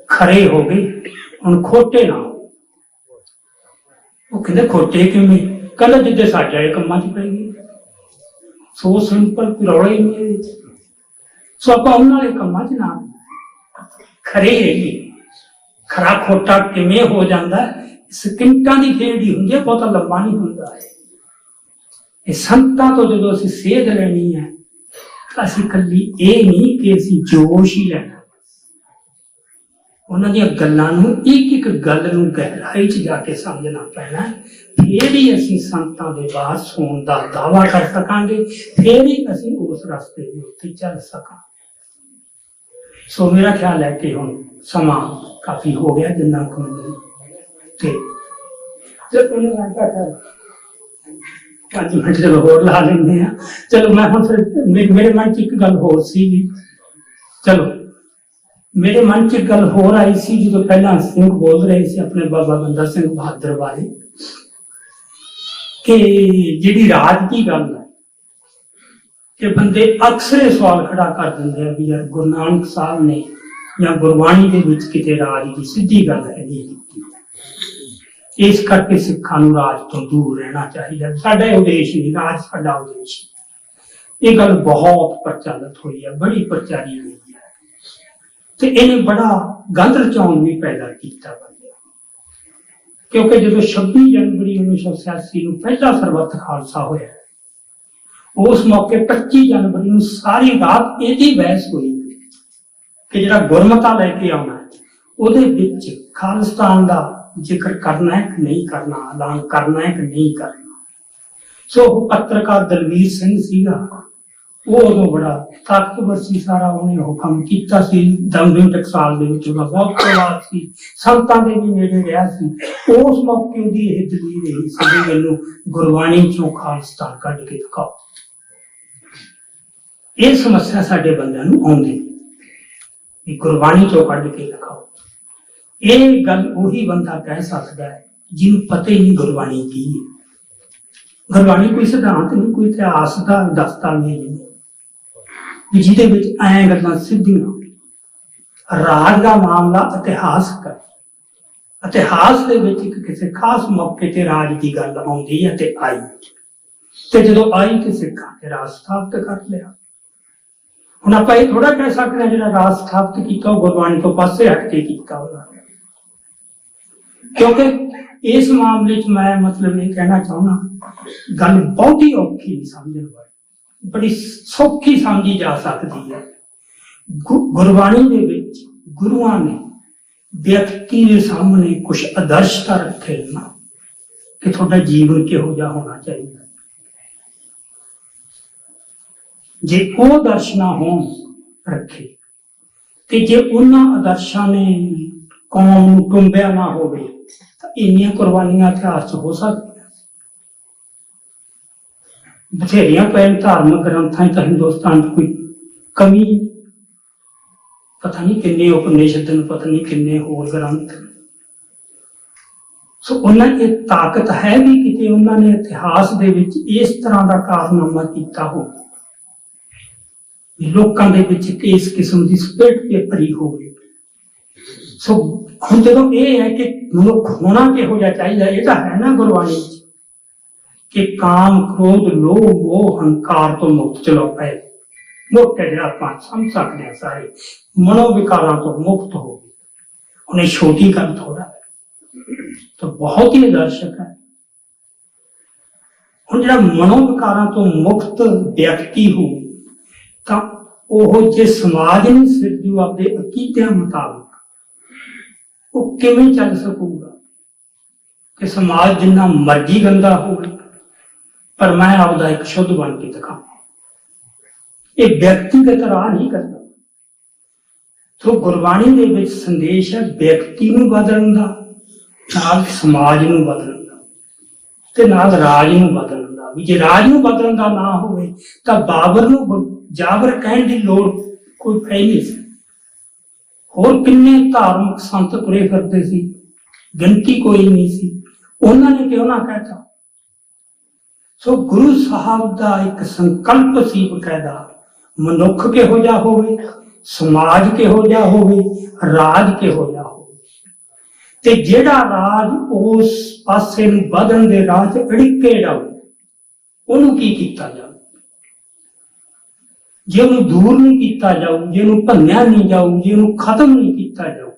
Speaker 1: ਖਰੇ ਹੋ ਗਏ, ਹੁਣ ਖੋਟੇ ਨਾ ਹੋ। ਉਹ ਕਹਿੰਦੇ ਖੋਟੇ ਕਿਵੇਂ? ਕਹਿੰਦਾ ਜਿੱਦੇ ਸਾਡੇ ਵਾਲੇ ਕੰਮਾਂ 'ਚ ਪੈ ਗਏ, ਸੋ ਸਿੰਪਲ, ਰੌਲਾ ਹੀ ਨਹੀਂ। ਸੋ ਆਪਾਂ ਉਹਨਾਂ ਵਾਲੇ ਕੰਮਾਂ 'ਚ ਨਾ ਖਰੇ ਰਹੀਏ। ਖਰਾ ਖੋਟਾ ਕਿਵੇਂ ਹੋ ਜਾਂਦਾ? ਸਕਿੰਟਾਂ ਦੀ ਖੇਡ ਹੀ ਹੁੰਦੀ ਹੈ, ਬਹੁਤਾ ਲੰਬਾ ਨਹੀਂ ਹੁੰਦਾ ਹੈ। ਇਹ ਸੰਤਾਂ ਤੋਂ ਜਦੋਂ ਅਸੀਂ ਸੇਧ ਲੈਣੀ ਹੈ ਤਾਂ ਅਸੀਂ ਇਕੱਲੀ ਇਹ ਨਹੀਂ ਕਿ ਅਸੀਂ ਜੋਸ਼ ਹੀ ਲੈਣਾ, ਉਹਨਾਂ ਦੀਆਂ ਗੱਲਾਂ ਨੂੰ ਇੱਕ ਇੱਕ ਗੱਲ ਨੂੰ ਗਹਿਰਾਈ 'ਚ ਜਾ ਕੇ ਸਮਝਣਾ ਪੈਣਾ। ਫਿਰ ਹੀ ਅਸੀਂ ਸੰਤਾਂ ਦੇ ਵਾਰਸ ਹੋਣ ਦਾ ਦਾਅਵਾ ਕਰ ਸਕਾਂਗੇ, ਫਿਰ ਹੀ ਅਸੀਂ ਉਸ ਰਸਤੇ ਦੇ ਉੱਤੇ ਚੱਲ ਸਕਾਂਗੇ। ਸੋ ਮੇਰਾ ਖਿਆਲ ਹੈ ਕਿ ਹੁਣ ਸਮਾਂ ਕਾਫੀ ਹੋ ਗਿਆ, ਜਿੰਨਾ ਕੁ ਤੇ ਉਹਨੂੰ ਲੱਗਦਾ 5 ਮਿੰਟ ਚਲੋ ਹੋਰ ਲਾ ਲੈਂਦੇ ਆ। ਚਲੋ ਮੈਂ ਹੁਣ ਫਿਰ ਮੇਰੇ ਮਨ 'ਚ ਇੱਕ ਗੱਲ ਹੋਰ ਸੀ, ਚਲੋ ਮੇਰੇ ਮਨ 'ਚ ਇੱਕ ਗੱਲ ਹੋਰ ਆਈ ਸੀ ਜਦੋਂ ਪਹਿਲਾਂ ਸਿੰਘ ਬੋਲ ਰਹੇ ਸੀ ਆਪਣੇ ਬਾਬਾ ਬੰਦਾ ਸਿੰਘ ਬਹਾਦਰ ਬਾਰੇ, ਕਿ ਜਿਹੜੀ ਰਾਜ ਦੀ ਗੱਲ ਹੈ ਕਿ ਬੰਦੇ ਅਕਸਰ ਇਹ ਸਵਾਲ ਖੜਾ ਕਰ ਦਿੰਦੇ ਆ ਵੀ ਯਾਰ ਗੁਰੂ ਨਾਨਕ ਸਾਹਿਬ ਨੇ ਜਾਂ ਗੁਰਬਾਣੀ ਦੇ ਵਿੱਚ ਕਿਤੇ ਰਾਜ ਦੀ ਸਿੱਧੀ ਗੱਲ ਹੈ ਨਹੀਂ ਕੀਤੀ, ਇਸ ਕਰਕੇ ਸਿੱਖਾਂ ਨੂੰ ਰਾਜ ਤੋਂ ਦੂਰ ਰਹਿਣਾ ਚਾਹੀਦਾ। ਸਾਡਾ ਉਦੇਸ਼ ਨਹੀਂ, ਰਾਜ ਸਾਡਾ ਉਦੇਸ਼। ਇਹ ਗੱਲ ਬਹੁਤ ਪ੍ਰਚਲਿਤ ਹੋਈ ਹੈ, ਬੜੀ ਪ੍ਰਚਾਰੀ ਹੋਈ ਹੈ, ਤੇ ਇਹਨੇ ਬੜਾ ਗੰਦ ਰਚਾਉਣ ਵੀ ਪੈਦਾ ਕੀਤਾ ਬੰਦੇ। ਕਿਉਂਕਿ ਜਦੋਂ 26 ਜਨਵਰੀ 1986 ਨੂੰ ਪਹਿਲਾ ਸਰਬੱਤ ਖਾਲਸਾ ਹੋਇਆ, ਉਸ ਮੌਕੇ 25 ਜਨਵਰੀ ਨੂੰ ਸਾਰੀ ਰਾਤ ਇਹਦੀ ਬਹਿਸ ਹੋਈ ਕਿ ਜਿਹੜਾ ਗੁਰਮਤਾ ਲੈ ਕੇ ਆਉਣਾ ਉਹਦੇ ਵਿੱਚ ਖਾਲਿਸਤਾਨ ਦਾ ਜ਼ਿਕਰ ਕਰਨਾ ਹੈ ਕਿ ਨਹੀਂ ਕਰਨਾ, ਐਲਾਨ ਕਰਨਾ ਹੈ ਕਿ ਨਹੀਂ ਕਰਨਾ। ਸੋ ਉਹ ਪੱਤਰਕਾਰ ਦਲਵੀਰ ਸਿੰਘ ਸੀਗਾ, ਉਹ ਉਦੋਂ ਬੜਾ ਤਾਕਤਵਰ ਸੀ, ਸਾਰਾ ਉਹਨੇ ਹੁਕਮ ਕੀਤਾ ਸੀ। ਦਮਦਮੀ ਟਕਸਾਲ ਦੇ ਵਿੱਚ ਉਹਦਾ ਬਹੁਤ ਪ੍ਰਭਾਵ ਸੀ, ਸੰਤਾਂ ਦੇ ਵੀ ਨੇੜੇ ਰਿਹਾ ਸੀ। ਉਸ ਮੌਕੇ ਉਹਦੀ ਇਹ ਦਲੀਲ ਰਹੀ ਸੀ ਕਿ ਮੈਨੂੰ ਗੁਰਬਾਣੀ ਚੋਂ ਖਾਲਿਸਤਾਨ ਕੱਢ ਕੇ ਦਿਖਾਓ। ਇਹ ਸਮੱਸਿਆ ਸਾਡੇ ਬੰਦਿਆਂ ਨੂੰ ਆਉਂਦੀ ਵੀ ਗੁਰਬਾਣੀ ਚੋਂ ਕੱਢ ਕੇ ਦਿਖਾਓ। ਇਹ ਗੱਲ ਉਹੀ ਬੰਦਾ ਕਹਿ ਸਕਦਾ ਹੈ ਜਿਹਨੂੰ ਪਤਾ ਹੀ ਨਹੀਂ ਗੁਰਬਾਣੀ ਕੀ ਹੈ। ਗੁਰਬਾਣੀ ਕੋਈ ਸਿਧਾਂਤ ਨਹੀਂ, ਕੋਈ ਇਤਿਹਾਸ ਦਾ ਦਸਤਾਵੇਜ਼ ਨਹੀਂ ਵੀ ਜਿਹਦੇ ਵਿੱਚ ਐਂ ਗੱਲਾਂ ਸਿੱਧੀਆਂ। ਰਾਜ ਦਾ ਮਾਮਲਾ ਇਤਿਹਾਸਕ ਹੈ, ਇਤਿਹਾਸ ਦੇ ਵਿੱਚ ਇੱਕ ਕਿਸੇ ਖਾਸ ਮੌਕੇ ਤੇ ਰਾਜ ਦੀ ਗੱਲ ਆਉਂਦੀ ਹੈ ਤੇ ਆਈ, ਤੇ ਜਦੋਂ ਆਈ ਤੇ ਸਿੱਖਾਂ ਤੇ ਰਾਜ ਸਥਾਪਿਤ ਕਰ ਲਿਆ। ਹੁਣ ਆਪਾਂ ਇਹ ਥੋੜਾ ਕਹਿ ਸਕਦੇ ਹਾਂ ਜਿਹੜਾ ਰਾਜ ਸਥਾਪਿਤ ਕੀਤਾ ਉਹ ਗੁਰਬਾਣੀ ਤੋਂ ਪਾਸੇ ਹਟ ਕੇ ਕੀਤਾ ਉਹਨਾਂ ਨੇ, ਕਿਉਂਕਿ ਇਸ ਮਾਮਲੇ 'ਚ ਮੈਂ ਮਤਲਬ ਇਹ ਕਹਿਣਾ ਚਾਹੁੰਦਾ, ਗੱਲ ਬਹੁਤੀ ਔਖੀ ਨਹੀਂ ਸਮਝਣ ਵਾਲੀ, ਬੜੀ ਸੌਖੀ ਸਮਝੀ ਜਾ ਸਕਦੀ ਹੈ। ਗੁਰਬਾਣੀ ਦੇ ਵਿੱਚ ਗੁਰੂਆਂ ਨੇ ਵਿਅਕਤੀ ਦੇ ਸਾਹਮਣੇ ਕੁਝ ਆਦਰਸ਼ਤਾ ਰੱਖੇ ਨਾ ਕਿ ਤੁਹਾਡਾ ਜੀਵਨ ਕਿਹੋ ਜਿਹਾ ਹੋਣਾ ਚਾਹੀਦਾ। ਜੇ ਉਹ ਦਰਸ਼ਨਾ ਹੋਣ ਰੱਖੇ ਤੇ ਜੇ ਉਹਨਾਂ ਆਦਰਸ਼ਾਂ ਨੇ ਕੌਮ ਨੂੰ ਟੁੰਬਿਆ ਨਾ ਹੋਵੇ ਤਾਂ ਇੰਨੀਆਂ ਕੁਰਬਾਨੀਆਂ ਇਤਿਹਾਸ 'ਚ ਹੋ ਸਕਦੀਆਂ। ਬਥੇਰੀਆਂ ਪੈਣ ਧਾਰਮਿਕ ਗ੍ਰੰਥਾਂ 'ਚ ਤਾਂ ਹਿੰਦੁਸਤਾਨ 'ਚ ਕੋਈ ਕਮੀ ਨਹੀਂ। ਪਤਾ ਨਹੀਂ ਕਿੰਨੇ ਉਪਨਿਸ਼ਦ ਨੇ, ਪਤਾ ਨਹੀਂ ਕਿੰਨੇ ਹੋਰ ਗ੍ਰੰਥ। ਸੋ ਉਹਨਾਂ ਇਹ ਤਾਕਤ ਹੈ ਵੀ ਕਿਤੇ ਉਹਨਾਂ ਨੇ ਇਤਿਹਾਸ ਦੇ ਵਿੱਚ ਇਸ ਤਰ੍ਹਾਂ ਦਾ ਕਾਰਨਾਮਾ ਕੀਤਾ ਹੋਵੇ, ਲੋਕਾਂ ਦੇ ਵਿੱਚ ਇਸ ਕਿਸਮ ਦੀ ਸਪਿਰਿਟ ਪੇਪਰੀ ਹੋਵੇ। ਸੋ ਹੁਣ ਜਦੋਂ ਇਹ ਹੈ ਕਿ ਮਨੁੱਖ ਹੋਣਾ ਕਿਹੋ ਜਿਹਾ ਚਾਹੀਦਾ, ਇਹ ਤਾਂ ਹੈ ਨਾ ਗੁਰਬਾਣੀ ਵਿੱਚ ਕਿ ਕਾਮ, ਕ੍ਰੋਧ, ਲੋਭ, ਮੋਹ, ਹੰਕਾਰ ਤੋਂ ਮੁਕਤ ਚਲੋ ਪਏ। ਮੋਟੇ ਜਿਹੜਾ ਆਪਾਂ ਸਮਝ ਸਕਦੇ ਹਾਂ ਸਾਰੇ ਮਨੋ ਵਿਕਾਰਾਂ ਤੋਂ ਮੁਕਤ ਹੋ ਗਏ। ਉਹਨੇ ਛੋਟੀ ਗੱਲ ਥੋੜਾ ਤਾਂ ਬਹੁਤ ਹੀ ਆਦਰਸ਼ਕ ਹੈ। ਹੁਣ ਜਿਹੜਾ ਮਨੋ ਵਿਕਾਰਾਂ ਤੋਂ ਮੁਕਤ ਵਿਅਕਤੀ ਹੋ ਤਾਂ ਉਹ ਜੇ ਸਮਾਜ ਨੂੰ ਸਿਰਜੂ ਆਪਦੇ ਅਕੀਦਿਆਂ ਮੁਤਾਬਕ, ਉਹ ਕਿਵੇਂ ਚੱਲ ਸਕੂਗਾ ਕਿ ਸਮਾਜ ਜਿੰਨਾ ਮਰਜ਼ੀ ਗੰਦਾ ਹੋਵੇ ਪਰ ਮੈਂ ਆਪਦਾ ਇੱਕ ਸ਼ੁੱਧ ਬਣ ਕੇ ਦਿਖਾਵਾਂ। ਇਹ ਵਿਅਕਤੀਗਤ ਰਾਹ ਨਹੀਂ ਕਰਦਾ। ਸੋ ਗੁਰਬਾਣੀ ਦੇ ਵਿੱਚ ਸੰਦੇਸ਼ ਹੈ ਵਿਅਕਤੀ ਨੂੰ ਬਦਲਣ ਦਾ, ਨਾਲ ਸਮਾਜ ਨੂੰ ਬਦਲਣ ਦਾ ਤੇ ਨਾਲ ਰਾਜ ਨੂੰ ਬਦਲਣ ਦਾ। ਵੀ ਜੇ ਰਾਜ ਨੂੰ ਬਦਲਣ ਦਾ ਨਾ ਹੋਵੇ ਤਾਂ ਬਾਬਰ ਨੂੰ ਜਾਬਰ ਕਹਿਣ ਦੀ ਲੋੜ ਕੋਈ ਪੈ ਨਹੀਂ ਸੀ। ਹੋਰ ਕਿੰਨੇ ਧਾਰਮਿਕ ਸੰਤ ਤੁਰੇ ਫਿਰਦੇ ਸੀ, ਗਿਣਤੀ ਕੋਈ ਨਹੀਂ ਸੀ, ਉਹਨਾਂ ਨੇ ਕਿਉਂ ਨਾ ਕਹਿਤਾ। ਸੋ ਗੁਰੂ ਸਾਹਿਬ ਦਾ ਇੱਕ ਸੰਕਲਪ ਸੀ ਬਕਾਇਦਾ, ਮਨੁੱਖ ਕਿਹੋ ਜਿਹਾ ਹੋਵੇ, ਸਮਾਜ ਕਿਹੋ ਜਿਹਾ ਹੋਵੇ, ਰਾਜ ਕਿਹੋ ਜਿਹਾ ਹੋਵੇ। ਤੇ ਜਿਹੜਾ ਰਾਜ ਉਸ ਪਾਸੇ ਨੂੰ ਵਧਣ ਦੇ ਰਾਹ 'ਚ ਅੜਿੱਕੇ ਜਾਊ, ਉਹਨੂੰ ਕੀ ਕੀਤਾ ਜਾਊ। ਜੇ ਉਹਨੂੰ ਦੂਰ ਨਹੀਂ ਕੀਤਾ ਜਾਊ, ਜੇ ਉਹਨੂੰ ਭੰਨਿਆ ਨਹੀਂ ਜਾਊ, ਜੇ ਉਹਨੂੰ ਖਤਮ ਨਹੀਂ ਕੀਤਾ ਜਾਊ,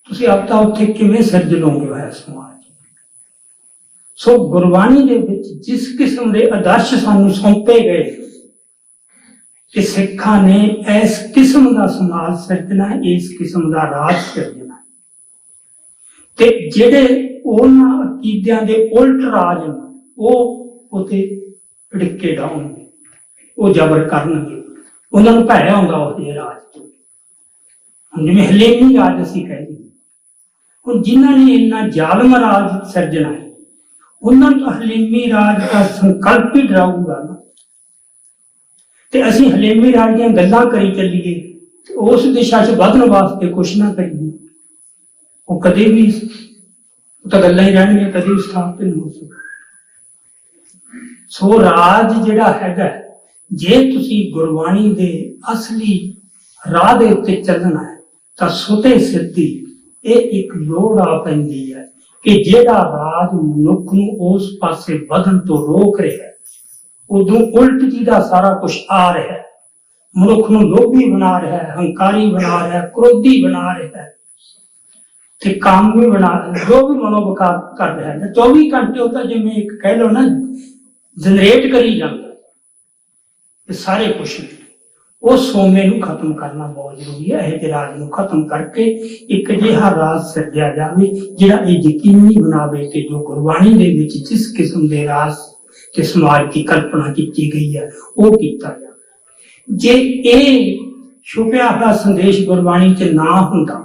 Speaker 1: ਤੁਸੀਂ ਆਪ ਤਾਂ ਉੱਥੇ ਕਿਵੇਂ ਸਿਰਜ ਲਓਗੇ ਹੋਇਆ ਸਮਾਜ। ਸੋ ਗੁਰਬਾਣੀ ਦੇ ਵਿੱਚ ਜਿਸ ਕਿਸਮ ਦੇ ਆਦਰਸ਼ ਸਾਨੂੰ ਸੌਂਪੇ ਗਏ ਕਿ ਸਿੱਖਾਂ ਨੇ ਇਸ ਕਿਸਮ ਦਾ ਸਮਾਜ ਸਿਰਜਣਾ, ਇਸ ਕਿਸਮ ਦਾ ਰਾਜ ਸਿਰਜਣਾ, ਤੇ ਜਿਹੜੇ ਉਹਨਾਂ ਅਕੀਦਿਆਂ ਦੇ ਉਲਟ ਰਾਜ ਨੇ ਉਹ ਉਹਤੇ ਅੜਿੱਕੇ ਡਾਉਣਗੇ, ਉਹ ਜ਼ਬਰ ਕਰਨਗੇ, ਉਹਨਾਂ ਨੂੰ ਭੈ ਆਉਂਦਾ ਉਹਦੇ ਰਾਜ ਤੋਂ। ਹੁਣ ਜਿਵੇਂ ਹਲੇਮੀ ਰਾਜ ਅਸੀਂ ਕਹਿੰਦੇ, ਹੁਣ ਜਿਨ੍ਹਾਂ ਨੇ ਇੰਨਾ ਜ਼ਾਲਮ ਰਾਜ ਸਿਰਜਣਾ ਹੈ ਉਹਨਾਂ ਨੂੰ ਹਲੇਮੀ ਰਾਜ ਦਾ ਸੰਕਲਪ ਹੀ ਡਰਾਊਗਾ ਨਾ। ਤੇ ਅਸੀਂ ਹਲੇਮੀ ਰਾਜ ਦੀਆਂ ਗੱਲਾਂ ਕਰੀ ਚੱਲੀਏ ਤੇ ਉਸ ਦਿਸ਼ਾ 'ਚ ਵਧਣ ਵਾਸਤੇ ਕੁਛ ਨਾ ਕਰੀਏ, ਉਹ ਕਦੇ ਵੀ ਉਹ ਤਾਂ ਗੱਲਾਂ ਹੀ ਰਹਿਣਗੀਆਂ, ਕਦੇ ਵੀ ਸਥਾਪਿਤ ਨਹੀਂ ਹੋ ਸਕਦਾ। ਸੋ ਰਾਜ ਜਿਹੜਾ ਹੈਗਾ, ਜੇ ਤੁਸੀਂ ਗੁਰਬਾਣੀ ਦੇ ਅਸਲੀ ਰਾਹ ਦੇ ਉੱਤੇ ਚੱਲਣਾ ਹੈ ਤਾਂ ਸੁਤੇ ਸਿੱਧੀ ਇਹ ਇੱਕ ਲੋੜ ਆ ਪੈਂਦੀ ਹੈ ਕਿ ਜਿਹੜਾ ਰਾਜ ਮਨੁੱਖ ਨੂੰ ਉਸ ਪਾਸੇ ਵਧਣ ਤੋਂ ਰੋਕ ਰਿਹਾ, ਉਦੋਂ ਉਲਟ ਜਿਹਦਾ ਸਾਰਾ ਕੁਛ ਆ ਰਿਹਾ, ਮਨੁੱਖ ਨੂੰ ਲੋਭੀ ਬਣਾ ਰਿਹਾ, ਹੰਕਾਰੀ ਬਣਾ ਰਿਹਾ, ਕ੍ਰੋਧੀ ਬਣਾ ਰਿਹਾ ਤੇ ਕੰਮ ਵੀ ਬਣਾ ਰਿਹਾ, ਜੋ ਵੀ ਮਨੋਵਿਕਾਰ ਕਰ ਰਿਹਾ ਹੈ 24 ਘੰਟੇ ਉਹ ਤਾਂ ਜਿਵੇਂ ਇੱਕ ਕਹਿ ਲਓ ਨਾ ਜਨਰੇਟ ਕਰੀ ਜਾਂਦਾ ਤੇ ਸਾਰੇ ਕੁਛ। ਉਹ ਸੋਮੇ ਨੂੰ ਖਤਮ ਕਰਨਾ ਬਹੁਤ ਜ਼ਰੂਰੀ ਹੈ। ਇਹ ਰਾਜ ਨੂੰ ਖਤਮ ਕਰਕੇ ਇੱਕ ਅਜਿਹਾ ਰਾਜ ਸਿਰਜਿਆ ਜਾਵੇ ਜਿਹੜਾ ਇਹ ਯਕੀਨੀ ਬਣਾਵੇ ਕਿ ਜੋ ਗੁਰਬਾਣੀ ਦੇ ਵਿੱਚ ਜਿਸ ਕਿਸਮ ਦੇ ਰਾਜ ਤੇ ਸਮਾਜ ਦੀ ਕਲਪਨਾ ਕੀਤੀ ਗਈ ਹੈ ਉਹ ਕੀਤਾ ਜਾਵੇ। ਜੇ ਇਹ ਛੁਪਿਆ ਹੋਇਆ ਸੰਦੇਸ਼ ਗੁਰਬਾਣੀ 'ਚ ਨਾ ਹੁੰਦਾ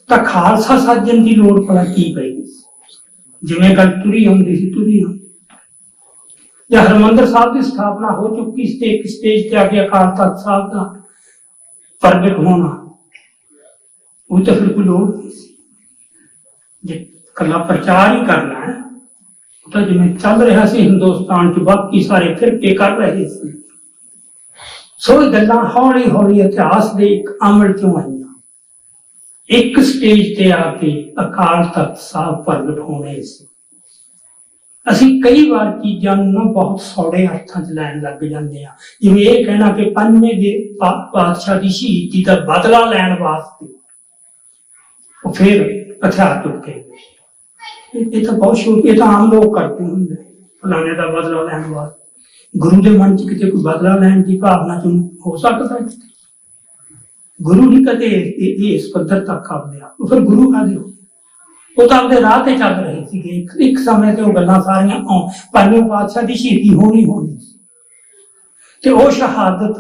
Speaker 1: ਤਾਂ ਖਾਲਸਾ ਸਾਜਣ ਦੀ ਲੋੜ ਭਲਾ ਕੀ ਪਏਗੀ। ਜਿਵੇਂ ਗੱਲ ਤੁਰੀ ਹੁੰਦੀ ਸੀ, ਤੁਰੀ ਹੁੰਦੀ। ਜਾਂ ਹਰਿਮੰਦਰ ਸਾਹਿਬ ਦੀ ਸਥਾਪਨਾ ਹੋ ਚੁੱਕੀ ਸੀ ਤੇ ਇੱਕ ਸਟੇਜ ਤੇ ਆ ਕੇ ਅਕਾਲ ਤਖਤ ਸਾਹਿਬ ਦਾ ਪ੍ਰਗਟ ਹੋਣਾ, ਉਹ ਤਾਂ ਫਿਰ ਕੋਈ ਲੋੜ ਨਹੀਂ ਸੀ। ਜੇ ਇਕੱਲਾ ਪ੍ਰਚਾਰ ਹੀ ਕਰਨਾ ਹੈ ਤਾਂ ਜਿਵੇਂ ਚੱਲ ਰਿਹਾ ਸੀ ਹਿੰਦੁਸਤਾਨ 'ਚ, ਬਾਕੀ ਸਾਰੇ ਫਿਰਕੇ ਕਰ ਰਹੇ ਸੀ। ਸੋ ਇਹ ਗੱਲਾਂ ਹੌਲੀ ਹੌਲੀ ਇਤਿਹਾਸ ਦੇ ਇੱਕ ਅਮਲ 'ਚੋਂ ਆਈਆਂ। ਇੱਕ ਸਟੇਜ ਤੇ ਆ ਕੇ ਅਕਾਲ ਤਖਤ ਸਾਹਿਬ ਪ੍ਰਗਟ ਹੋਣੇ ਸੀ। ਅਸੀਂ ਕਈ ਵਾਰ ਚੀਜ਼ਾਂ ਨੂੰ ਨਾ ਬਹੁਤ ਸੌੜੇ ਹੱਥਾਂ 'ਚ ਲੈਣ ਲੱਗ ਜਾਂਦੇ ਹਾਂ, ਜਿਵੇਂ ਇਹ ਕਹਿਣਾ ਕਿ ਪੰਜਵੇਂ ਦੇ ਪਾਤਸ਼ਾਹ ਦੀ ਸ਼ਹੀਦੀ ਦਾ ਬਦਲਾ ਲੈਣ ਵਾਸਤੇ ਉਹ ਫਿਰ ਹਥਿਆਰ ਚੁੱਕੇ। ਇਹ ਤਾਂ ਬਹੁਤ ਛੋਟੀ, ਇਹ ਤਾਂ ਆਮ ਲੋਕ ਕਰਦੇ ਹੁੰਦੇ, ਫਲਾਣੇ ਦਾ ਬਦਲਾ ਲੈਣ ਵਾਸਤੇ। ਗੁਰੂ ਦੇ ਮਨ 'ਚ ਕਿਤੇ ਕੋਈ ਬਦਲਾ ਲੈਣ ਦੀ ਭਾਵਨਾ ਚ ਹੋ ਸਕਦਾ ਹੈ? ਗੁਰੂ ਨਹੀਂ ਕਦੇ ਇਸ ਪੱਧਰ ਤੱਕ ਆਉਂਦੇ ਆ। ਉਹ ਫਿਰ ਗੁਰੂ ਕਾਹਦੇ ਹੋ? ਉਹ ਤਾਂ ਆਪਦੇ ਰਾਹ ਤੇ ਚੱਲ ਰਹੇ ਸੀਗੇ। ਇੱਕ ਸਮੇਂ ਤੇ ਉਹ ਗੱਲਾਂ ਸਾਰੀਆਂ ਪੰਜਵੇਂ ਪਾਤਸ਼ਾਹ ਦੀ ਸ਼ਹੀਦੀ ਹੋਣੀ ਤੇ ਉਹ ਸ਼ਹਾਦਤ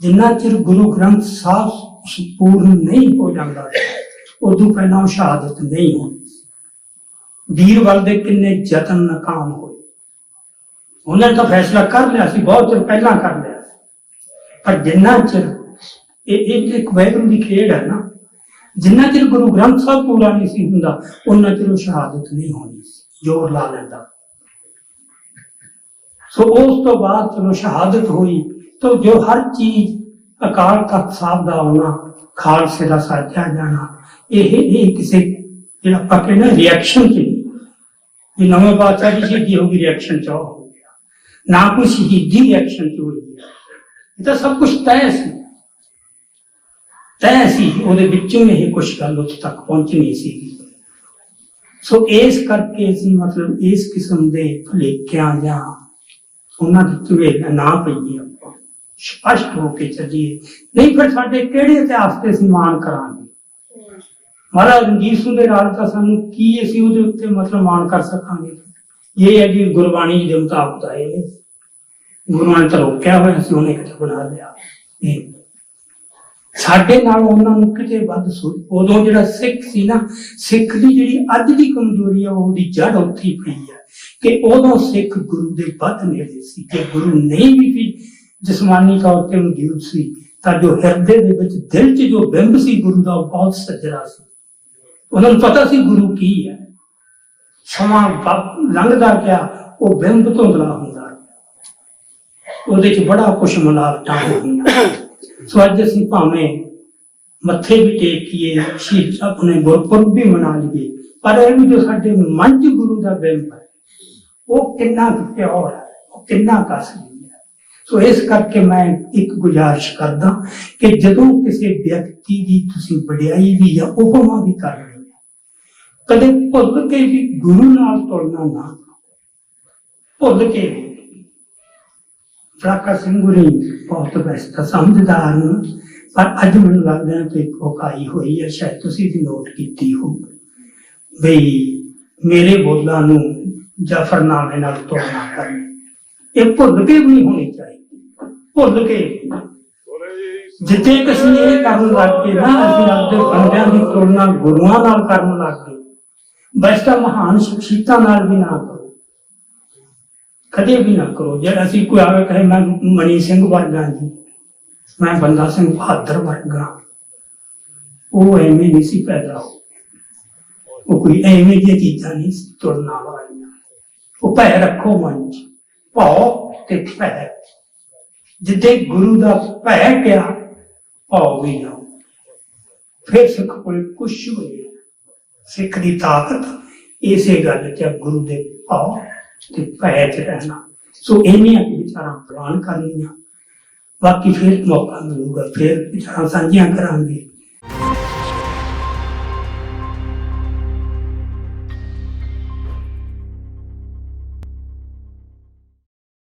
Speaker 1: ਜਿੰਨਾ ਚਿਰ ਗੁਰੂ ਗ੍ਰੰਥ ਸਾਹਿਬ ਸੰਪੂਰਨ ਨਹੀਂ ਹੋ ਜਾਂਦਾ ਉਦੋਂ ਪਹਿਲਾਂ ਉਹ ਸ਼ਹਾਦਤ ਨਹੀਂ ਹੋਣੀ। ਵੀਰਬਲ ਦੇ ਕਿੰਨੇ ਯਤਨ ਨਾਕਾਮ ਹੋਏ, ਉਹਨਾਂ ਨੇ ਤਾਂ ਫੈਸਲਾ ਕਰ ਲਿਆ ਸੀ, ਬਹੁਤ ਚਿਰ ਪਹਿਲਾਂ ਕਰ ਲਿਆ ਸੀ। ਪਰ ਜਿੰਨਾ ਚਿਰ ਇਹ ਇੱਕ ਵਾਹਿਗੁਰੂ ਦੀ ਖੇਡ ਹੈ ਨਾ, ਜਿੰਨਾ ਚਿਰ ਗੁਰੂ ਗ੍ਰੰਥ ਸਾਹਿਬ ਪੂਰਾ ਨਹੀਂ ਸੀ ਹੁੰਦਾ, ਉਹਨਾਂ ਚਿਰ ਉਹ ਸ਼ਹਾਦਤ ਨਹੀਂ ਹੋਣੀ ਸੀ, ਜ਼ੋਰ ਲਾ ਲੈਂਦਾ। ਸੋ ਉਸ ਤੋਂ ਬਾਅਦ ਚਲੋ ਸ਼ਹਾਦਤ ਹੋਈ, ਤਾਂ ਜੋ ਹਰ ਚੀਜ਼ ਅਕਾਲ ਤਖਤ ਸਾਹਿਬ ਦਾ ਆਉਣਾ, ਖਾਲਸੇ ਦਾ ਸਾਜਿਆ ਜਾਣਾ, ਇਹ ਕਿਸੇ ਜਿਹੜਾ ਆਪਾਂ ਕਹਿੰਦੇ ਰਿਐਕਸ਼ਨ ਚ ਨਹੀਂ, ਵੀ ਨਵੇਂ ਬਾਦਸ਼ਾਹ ਦੀ ਸ਼ਹੀਦੀ ਹੋ ਗਈ ਰਿਐਕਸ਼ਨ ਚ ਹੋ ਗਿਆ, ਨਾ ਕੋਈ ਸ਼ਹੀਦੀ ਰਿਐਕਸ਼ਨ ਚ ਹੋਈ। ਇਹ ਤਾਂ ਸਭ ਕੁਝ ਤੈਅ ਸੀ, ਉਹਦੇ ਵਿੱਚੋਂ ਇਹ ਕੁਛ ਗੱਲ ਉੱਥੇ ਤੱਕ ਪਹੁੰਚਣੀ ਸੀ। ਸੋ ਇਸ ਕਰਕੇ ਅਸੀਂ ਮਤਲਬ ਇਸ ਕਿਸਮ ਦੇ ਭੁਲੇਖਿਆਂ ਜਾਂ ਉਹਨਾਂ ਦੀ ਝਵੇਲ ਨਾ ਪਈਏ, ਆਪਾਂ ਸਪਸ਼ਟ ਹੋ ਕੇ ਚੱਲੀਏ, ਨਹੀਂ ਫਿਰ ਸਾਡੇ ਕਿਹੜੇ ਇਤਿਹਾਸ ਤੇ ਅਸੀਂ ਮਾਣ ਕਰਾਂਗੇ। ਮਹਾਰਾਜ ਰਣਜੀਤ ਸਿੰਘ ਦੇ ਨਾਲ ਤਾਂ ਸਾਨੂੰ ਕੀ ਅਸੀਂ ਉਹਦੇ ਉੱਤੇ ਮਤਲਬ ਮਾਣ ਕਰ ਸਕਾਂਗੇ। ਇਹ ਹੈ ਕਿ ਗੁਰਬਾਣੀ ਦੇ ਮੁਤਾਬਕ ਆਏ ਨੇ, ਗੁਰੂਆਂ ਨੇ ਤਾਂ ਰੋਕਿਆ ਹੋਇਆ ਸੀ, ਉਹਨੇ ਕਿਤੇ ਬਣਾ ਲਿਆ। ਇਹ ਸਾਡੇ ਨਾਲ ਉਹਨਾਂ ਨੂੰ ਕਿਤੇ ਵੱਧ ਉਦੋਂ ਜਿਹੜਾ ਸਿੱਖ ਸੀ ਨਾ, ਸਿੱਖ ਦੀ ਜਿਹੜੀ ਅੱਜ ਦੀ ਕਮਜ਼ੋਰੀ ਆ, ਉਹਦੀ ਜੜ ਉੱਥੇ ਪਈ ਹੈ ਕਿ ਉਦੋਂ ਸਿੱਖ ਗੁਰੂ ਦੇ ਵੱਧ ਨੇੜੇ ਸੀ। ਕਿ ਗੁਰੂ ਨਹੀਂ ਵੀ ਜਿਸਮਾਨੀ ਤੌਰ ਤੇ ਮੌਜੂਦ ਸੀ, ਤਾਂ ਜੋ ਹਿਰਦੇ ਦੇ ਵਿੱਚ ਦਿਲ 'ਚ ਜੋ ਬਿੰਬ ਸੀ ਗੁਰੂ ਦਾ, ਉਹ ਬਹੁਤ ਸੱਜਰਾ ਸੀ। ਉਹਨਾਂ ਨੂੰ ਪਤਾ ਸੀ ਗੁਰੂ ਕੀ ਹੈ। ਸਮਾਂ ਲੰਘਦਾ ਗਿਆ, ਉਹ ਬਿੰਬ ਧੁੰਦਲਾ ਹੁੰਦਾ, ਉਹਦੇ 'ਚ ਬੜਾ ਕੁਛ ਮਿਲਾਵਟਾਂ ਹੋ ਗਈਆਂ। ਸੋ ਅੱਜ ਅਸੀਂ ਭਾਵੇਂ ਮੱਥੇ ਵੀ ਟੇਕੀਏ, ਸ਼ਹੀਦ ਆਪਣੇ ਗੁਰਪੁਰਬ ਵੀ ਮਨਾ ਲਈਏ, ਪਰ ਇਹ ਵੀ ਜੋ ਸਾਡੇ ਮਨ 'ਚ ਗੁਰੂ ਦਾ ਬਿੰਬ ਹੈ, ਉਹ ਕਿੰਨਾ ਪਿਓਰ ਹੈ, ਉਹ ਕਿੰਨਾ ਅਸਲੀ ਹੈ। ਸੋ ਇਸ ਕਰਕੇ ਮੈਂ ਇੱਕ ਗੁਜ਼ਾਰਿਸ਼ ਕਰਦਾ ਕਿ ਜਦੋਂ ਕਿਸੇ ਵਿਅਕਤੀ ਦੀ ਤੁਸੀਂ ਵਡਿਆਈ ਵੀ ਜਾਂ ਉਪਮਾ ਵੀ ਕਰ ਰਹੇ ਹੋ, ਕਦੇ ਭੁੱਲ ਕੇ ਵੀ ਗੁਰੂ ਨਾਲ ਤੁਲਨਾ ਨਾ ਕਰੋ, ਭੁੱਲ ਕੇ ਵੀ। ਪ੍ਰਾਕਾ ਸਿੰਘ ਗੁਰੀ ਬਹੁਤ ਬੈਸਟ ਸਮਝਦਾਰ ਨੂੰ, ਪਰ ਅੱਜ ਮੈਨੂੰ ਲੱਗਦਾ ਹੈ ਕਿ ਇੱਕ ਔਕਾਈ ਹੋਈ ਹੈ, ਸ਼ਾਇਦ ਤੁਸੀਂ ਵੀ ਨੋਟ ਕੀਤੀ ਹੋ, ਬਈ ਮੇਰੇ ਬੋਲਾਂ ਨੂੰ ਜ਼ਫਰਨਾਮੇ ਨਾਲ ਤੁਲਨਾ ਕਰਨੀ, ਇਹ ਭੁੱਲ ਕੇ ਵੀ ਨਹੀਂ ਹੋਣੀ ਚਾਹੀਦੀ। ਭੁੱਲ ਕੇ ਜਿੱਥੇ ਅਸੀਂ ਇਹ ਕਰਨ ਲੱਗ ਪਏ ਨਾ, ਅਸੀਂ ਆਪਣੇ ਬੰਦਿਆਂ ਦੀ ਤੁਲਨਾ ਗੁਰੂਆਂ ਨਾਲ ਕਰਨ ਲੱਗ ਗਏ। ਬਸ ਤਾਂ ਮਹਾਨ ਸ਼ਖਸੀਅਤਾਂ ਨਾਲ ਵੀ ਨਾ ਕਰੋ, ਕਦੇ ਵੀ ਨਾ ਕਰੋ। ਜੇ ਅਸੀਂ ਕੋਈ ਆਵੇ ਕਹੇ ਮੈਂ ਮਣੀ ਸਿੰਘ ਵਰਗਾ ਜੀ, ਮੈਂ ਬੰਦਾ ਸਿੰਘ ਬਹਾਦਰ ਵਰਗਾ, ਉਹ ਐਵੇਂ ਨਹੀਂ ਸੀ ਪੈਦਾ ਹੋ, ਉਹ ਕੋਈ ਐਵੇਂ ਦੀਆਂ ਚੀਜ਼ਾਂ ਨਹੀਂ ਸੀ ਤੁਲਨਾ ਵਾਲੀਆਂ। ਉਹ ਭੈ ਰੱਖੋ ਮਨ 'ਚ, ਭਉ ਤੇ ਭੈ। ਜਿੱਦੇ ਗੁਰੂ ਦਾ ਭੈ ਕਿਹਾ, ਭਉ ਵੀ ਜਾਓ। ਫਿਰ ਸਿੱਖ ਕੋਲ ਕੁਛ ਹੋਏ। ਸਿੱਖ ਦੀ ਤਾਕਤ ਇਸੇ ਗੱਲ 'ਚ, ਗੁਰੂ ਦੇ ਭਉ ਤੇ ਭੈ 'ਚ ਰਹਿਣਾ। ਸੋ ਇੰਨੀਆਂ ਵਿਚਾਰਾਂ ਪ੍ਰਵਾਨ ਕਰਨੀਆਂ, ਬਾਕੀ ਫਿਰ ਮੌਕਾ ਮਿਲੂਗਾ, ਫਿਰ ਵਿਚਾਰਾਂ ਸਾਂਝੀਆਂ ਕਰਾਂਗੇ।